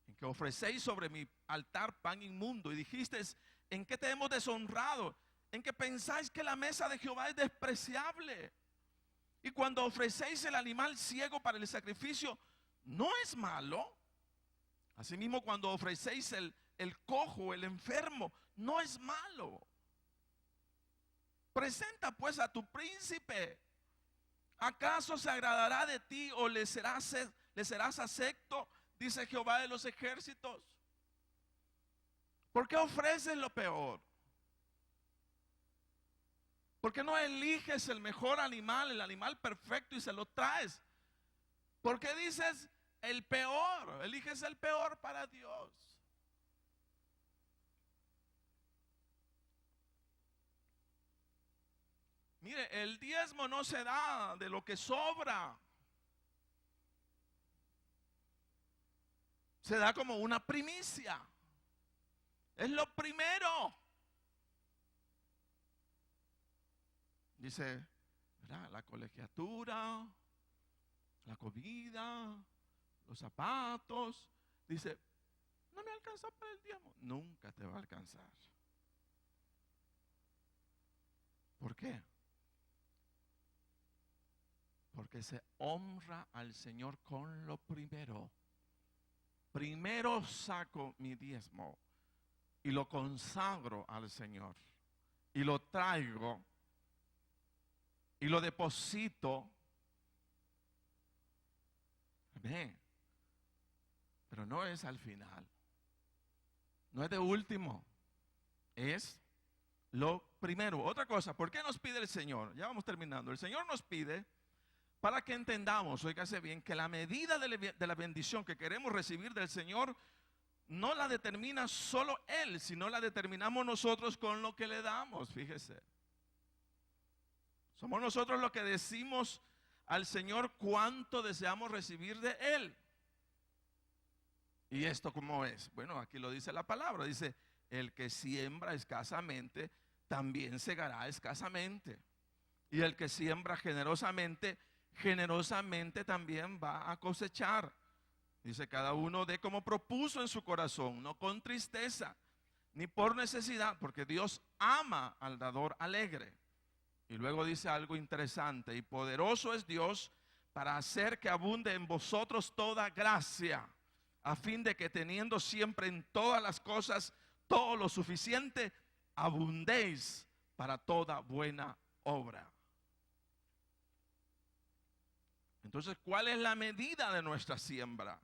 En que ofrecéis sobre mi altar pan inmundo. Y dijisteis, ¿en qué te hemos deshonrado? En que pensáis que la mesa de Jehová es despreciable. Y cuando ofrecéis el animal ciego para el sacrificio, ¿no es malo? Asimismo, cuando ofrecéis el cojo, el enfermo, no es malo. Presenta pues a tu príncipe. ¿Acaso se agradará de ti o le serás acepto? Dice Jehová de los ejércitos. ¿Por qué ofreces lo peor? ¿Por qué no eliges el mejor animal, el animal perfecto, y se lo traes? ¿Por qué dices el peor? Eliges el peor para Dios. Mire, el diezmo no se da de lo que sobra. Se da como una primicia. Es lo primero. Dice, ¿verdad? La colegiatura, la comida, los zapatos. Dice, no me alcanza para el diezmo. Nunca te va a alcanzar. ¿Por qué? Porque se honra al Señor con lo primero. Primero saco mi diezmo y lo consagro al Señor. Y lo traigo y lo deposito. Amén. Pero no es al final. No es de último. Es lo primero. Otra cosa, ¿por qué nos pide el Señor? Ya vamos terminando. El Señor nos pide para que entendamos, oígase bien, que la medida de la bendición que queremos recibir del Señor no la determina solo Él, sino la determinamos nosotros con lo que le damos. Fíjese. Somos nosotros los que decimos al Señor cuánto deseamos recibir de Él. ¿Y esto cómo es? Bueno, aquí lo dice la palabra. Dice, el que siembra escasamente, también segará escasamente. Y el que siembra generosamente, generosamente también va a cosechar. Dice, cada uno dé como propuso en su corazón, no con tristeza, ni por necesidad, porque Dios ama al dador alegre. Y luego dice algo interesante, y poderoso es Dios para hacer que abunde en vosotros toda gracia, a fin de que teniendo siempre en todas las cosas todo lo suficiente, abundéis para toda buena obra. Entonces, ¿cuál es la medida de nuestra siembra?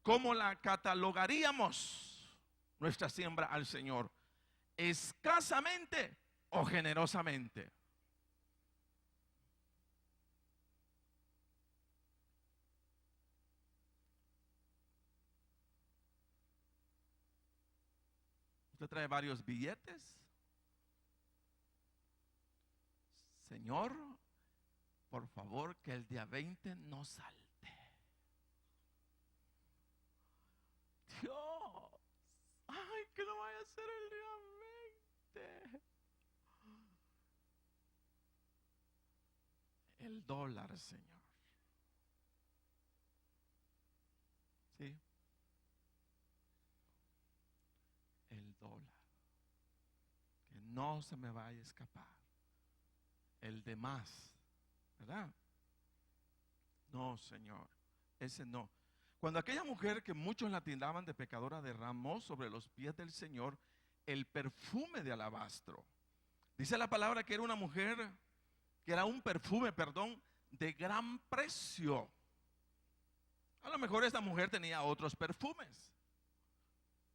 ¿Cómo la catalogaríamos nuestra siembra al Señor? ¿Escasamente o generosamente? Usted trae varios billetes. Señor, por favor, que el día 20 no salte. Dios, ay, que no vaya a ser el día 20. El dólar, Señor. ¿Sí? El dólar. Que no se me vaya a escapar. El de más, ¿verdad? No, Señor, ese no. Cuando aquella mujer que muchos la tildaban de pecadora derramó sobre los pies del Señor el perfume de alabastro. Dice la palabra que era una mujer, que era un perfume, perdón, de gran precio. A lo mejor esta mujer tenía otros perfumes,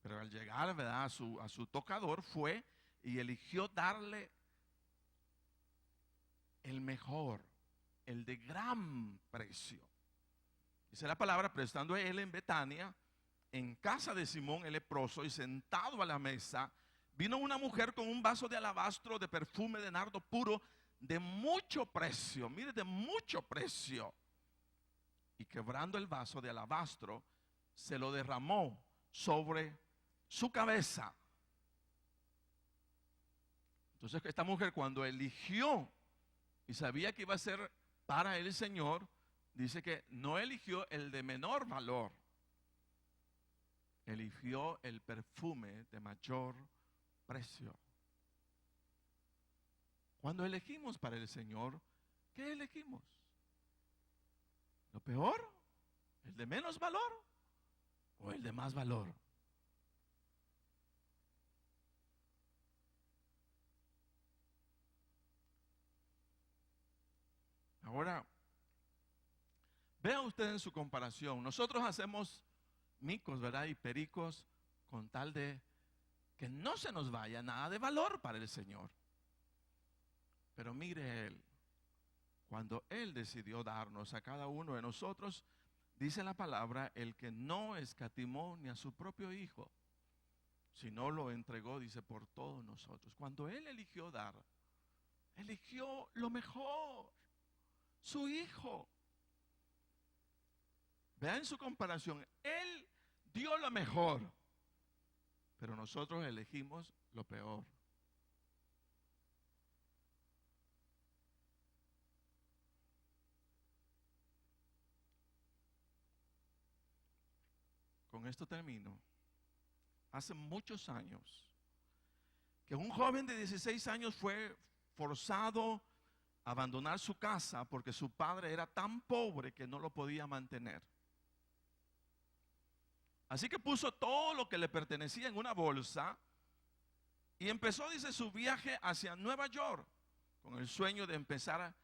pero al llegar, ¿verdad?, a su tocador fue y eligió darle el mejor, el de gran precio. Dice la palabra, pero estando él en Betania, en casa de Simón el leproso, y sentado a la mesa, vino una mujer con un vaso de alabastro de perfume de nardo puro de mucho precio, mire, de mucho precio. Y quebrando el vaso de alabastro, se lo derramó sobre su cabeza. Entonces esta mujer, cuando eligió y sabía que iba a ser para el Señor, dice que no eligió el de menor valor, eligió el perfume de mayor precio. Cuando elegimos para el Señor, ¿qué elegimos? ¿Lo peor? ¿El de menos valor? ¿O el de más valor? Ahora, vea usted en su comparación. Nosotros hacemos micos, ¿verdad? Y pericos con tal de que no se nos vaya nada de valor para el Señor. Pero mire Él, cuando Él decidió darnos a cada uno de nosotros, dice la palabra, el que no escatimó ni a su propio Hijo, sino lo entregó, dice, por todos nosotros. Cuando Él eligió dar, eligió lo mejor, su hijo. Vean su comparación. Él dio lo mejor, pero nosotros elegimos lo peor. Con esto termino. Hace muchos años que un joven de 16 años fue forzado a abandonar su casa porque su padre era tan pobre que no lo podía mantener. Así que puso todo lo que le pertenecía en una bolsa y empezó, dice, su viaje hacia Nueva York con el sueño de empezar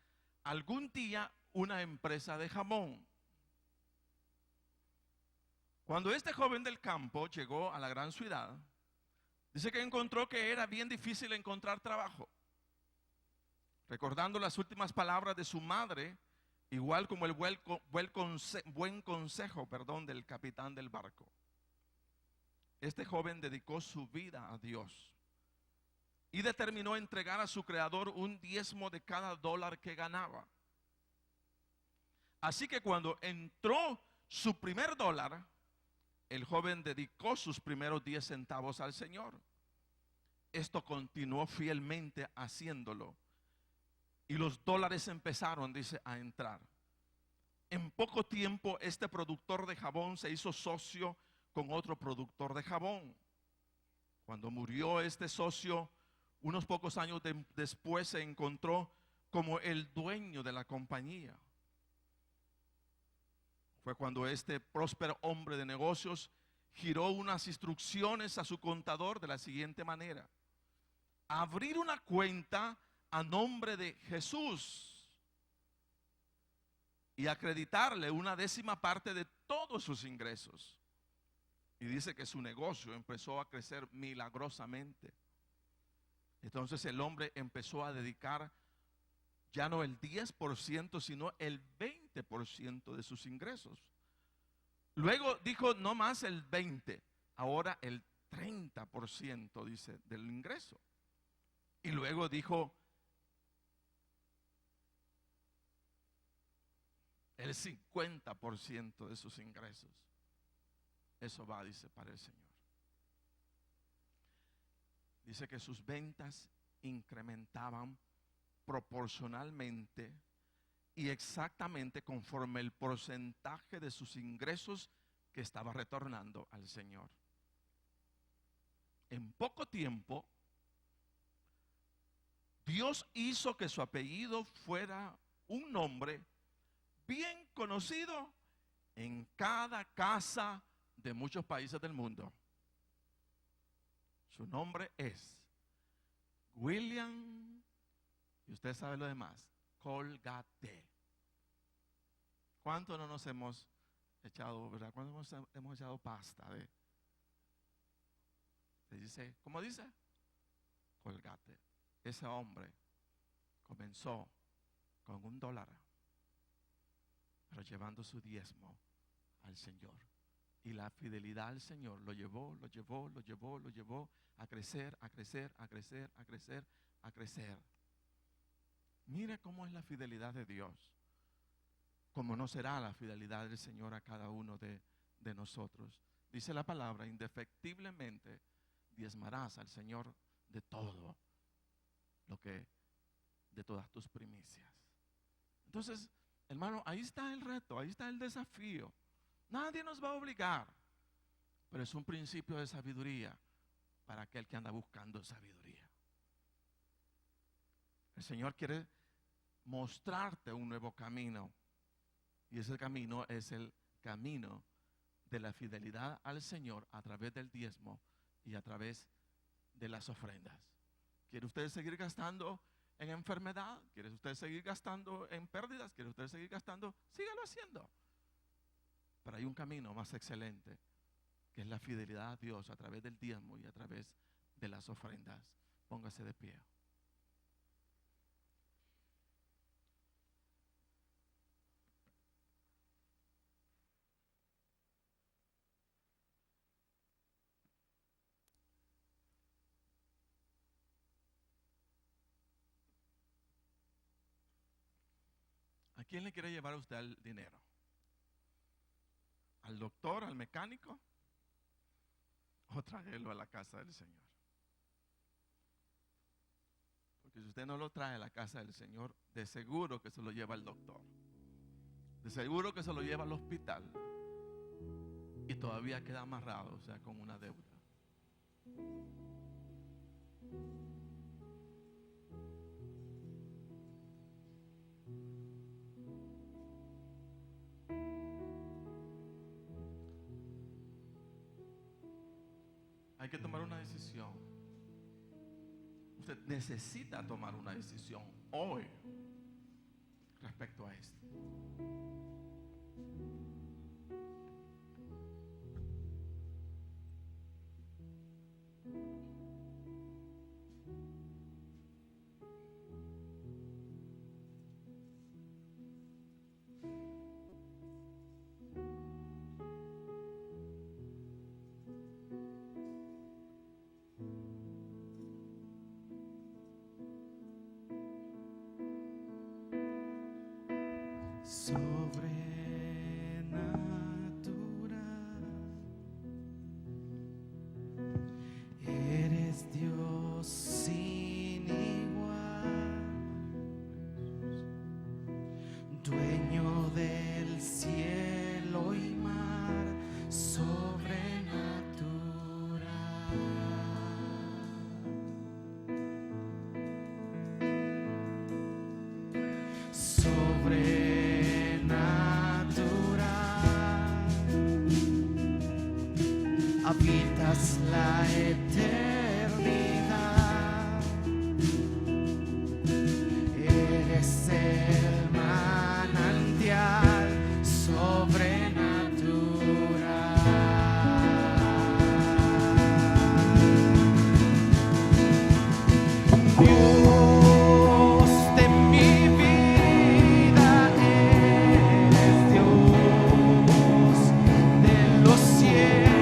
algún día una empresa de jamón. Cuando este joven del campo llegó a la gran ciudad, dice que encontró que era bien difícil encontrar trabajo. Recordando las últimas palabras de su madre, igual como el buen consejo del capitán del barco. Este joven dedicó su vida a Dios y determinó entregar a su creador un diezmo de cada dólar que ganaba. Así que cuando entró su primer dólar, el joven dedicó sus primeros 10 centavos al Señor. Esto continuó fielmente haciéndolo. Y los dólares empezaron, dice, a entrar. En poco tiempo, este productor de jabón se hizo socio con otro productor de jabón. Cuando murió este socio, unos pocos años después se encontró como el dueño de la compañía. Fue cuando este próspero hombre de negocios giró unas instrucciones a su contador de la siguiente manera: abrir una cuenta a nombre de Jesús y acreditarle una décima parte de todos sus ingresos. Y dice que su negocio empezó a crecer milagrosamente. Entonces el hombre empezó a dedicar ya no el 10%, sino el 20% de sus ingresos. Luego dijo no más el 20%, ahora el 30%, dice, del ingreso. Y luego dijo el 50% de sus ingresos. Eso va, dice, para el Señor. Dice que sus ventas incrementaban proporcionalmente y exactamente conforme el porcentaje de sus ingresos que estaba retornando al Señor. En poco tiempo, Dios hizo que su apellido fuera un nombre bien conocido en cada casa de muchos países del mundo. Su nombre es William, y usted sabe lo demás, Colgate. ¿Cuánto no nos hemos echado, verdad? ¿Cuánto hemos echado pasta se dice, ¿cómo dice? Colgate. Ese hombre comenzó con $1, pero llevando su diezmo al Señor. Y la fidelidad al Señor lo llevó a crecer, a crecer, a crecer, a crecer, a crecer. Mire cómo es la fidelidad de Dios. Como no será la fidelidad del Señor a cada uno de nosotros. Dice la palabra, indefectiblemente diezmarás al Señor de todo de todas tus primicias. Entonces, hermano, ahí está el reto, ahí está el desafío. Nadie nos va a obligar, pero es un principio de sabiduría para aquel que anda buscando sabiduría. El Señor quiere mostrarte un nuevo camino, y ese camino es el camino de la fidelidad al Señor a través del diezmo y a través de las ofrendas. ¿Quiere usted seguir gastando en enfermedad? ¿Quiere usted seguir gastando en pérdidas? ¿Quiere usted seguir gastando? Sígalo haciendo. Pero hay un camino más excelente, que es la fidelidad a Dios a través del diezmo y a través de las ofrendas. Póngase de pie. quién le quiere llevar a usted el dinero? ¿Al doctor, al mecánico? ¿O traerlo a la casa del Señor? Porque si usted no lo trae a la casa del Señor, de seguro que se lo lleva al doctor. De seguro que se lo lleva al hospital. Y todavía queda amarrado, o sea, con una deuda. Hay que tomar una decisión. Usted necesita tomar una decisión hoy respecto a esto. Sobrenatural, eres Dios sin igual, dueño del cielo y mar, sobrenatural. Habitas la eternidad, eres el manantial sobrenatural. Dios de mi vida, eres Dios de los cielos.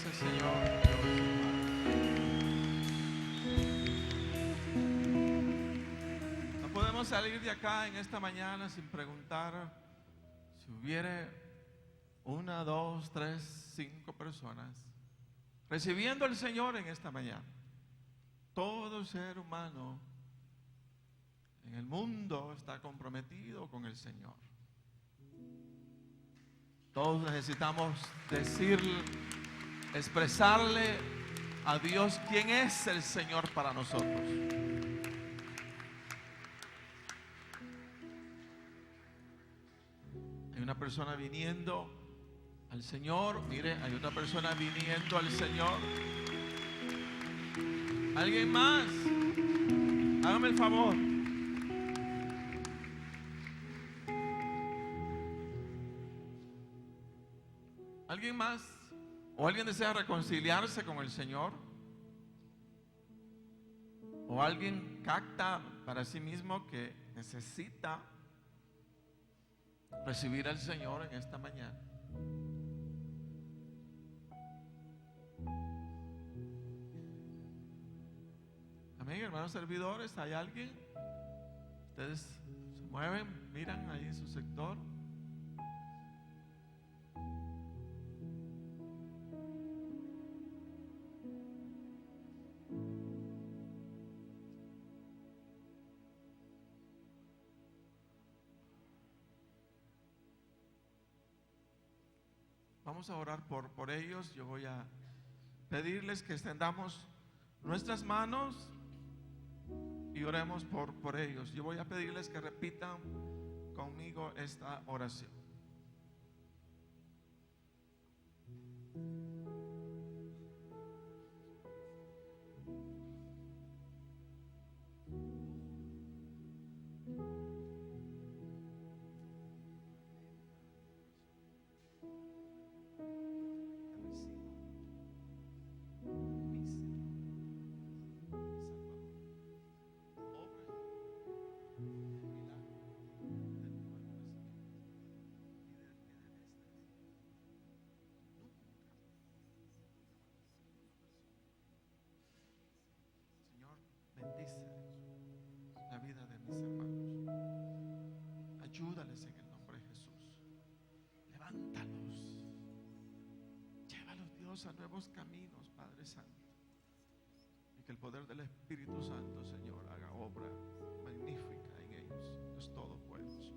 Gracias, Señor. Dios y Padre. No podemos salir de acá en esta mañana sin preguntar si hubiera 1, 2, 3, 5 personas recibiendo al Señor en esta mañana. Todo ser humano en el mundo está comprometido con el Señor. Todos necesitamos expresarle a Dios quién es el Señor para nosotros. Hay una persona viniendo al Señor. Mire, hay otra persona viniendo al Señor. ¿Alguien más? Hágame el favor. ¿Alguien más? ¿O alguien desea reconciliarse con el Señor? ¿O alguien capta para sí mismo que necesita recibir al Señor en esta mañana? Amén, hermanos servidores. ¿Hay alguien? Ustedes se mueven, miran ahí en su sector. Vamos a orar por ellos. Yo voy a pedirles que extendamos nuestras manos y oremos por ellos. Yo voy a pedirles que repitan conmigo esta oración. Bendice la vida de mis hermanos. Ayúdales en el nombre de Jesús. Levántalos. Llévalos, Dios, a nuevos caminos, Padre Santo. Y que el poder del Espíritu Santo, Señor, haga obra magnífica en ellos. Dios Todopoderoso.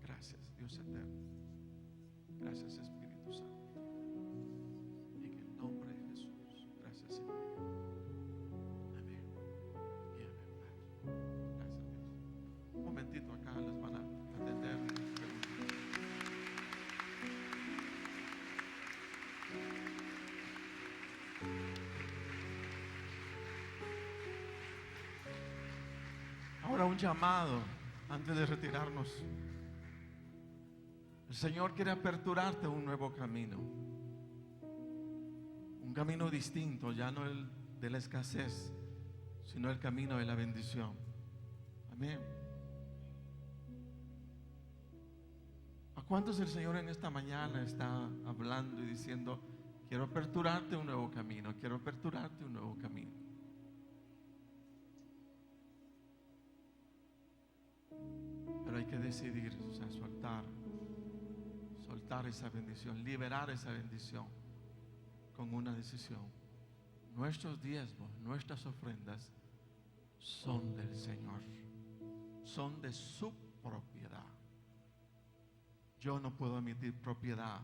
Gracias, Dios eterno. Gracias, Espíritu Santo. En el nombre de Jesús. Gracias, Señor. Un momentito, acá les van a atender. Ahora un llamado antes de retirarnos. El Señor quiere aperturarte a un nuevo camino. Un camino distinto, ya no el de la escasez, sino el camino de la bendición. Amén. ¿A cuántos el Señor en esta mañana está hablando y diciendo: quiero aperturarte un nuevo camino, quiero aperturarte un nuevo camino? Pero hay que decidir, o sea, soltar esa bendición, liberar esa bendición con una decisión. Nuestros diezmos, nuestras ofrendas son del Señor, son de su propiedad. Yo no puedo emitir propiedad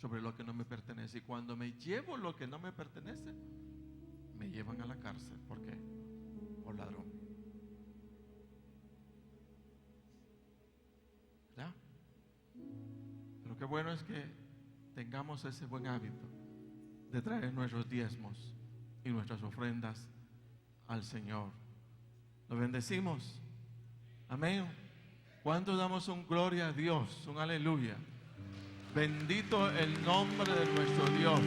sobre lo que no me pertenece. Y cuando me llevo lo que no me pertenece, me llevan a la cárcel. ¿Por qué? Por ladrón. ¿Verdad? Pero qué bueno es que tengamos ese buen hábito de traer nuestros diezmos y nuestras ofrendas al Señor. Lo bendecimos. Amén. ¿Cuánto damos un gloria a Dios? Un aleluya. Bendito el nombre de nuestro Dios.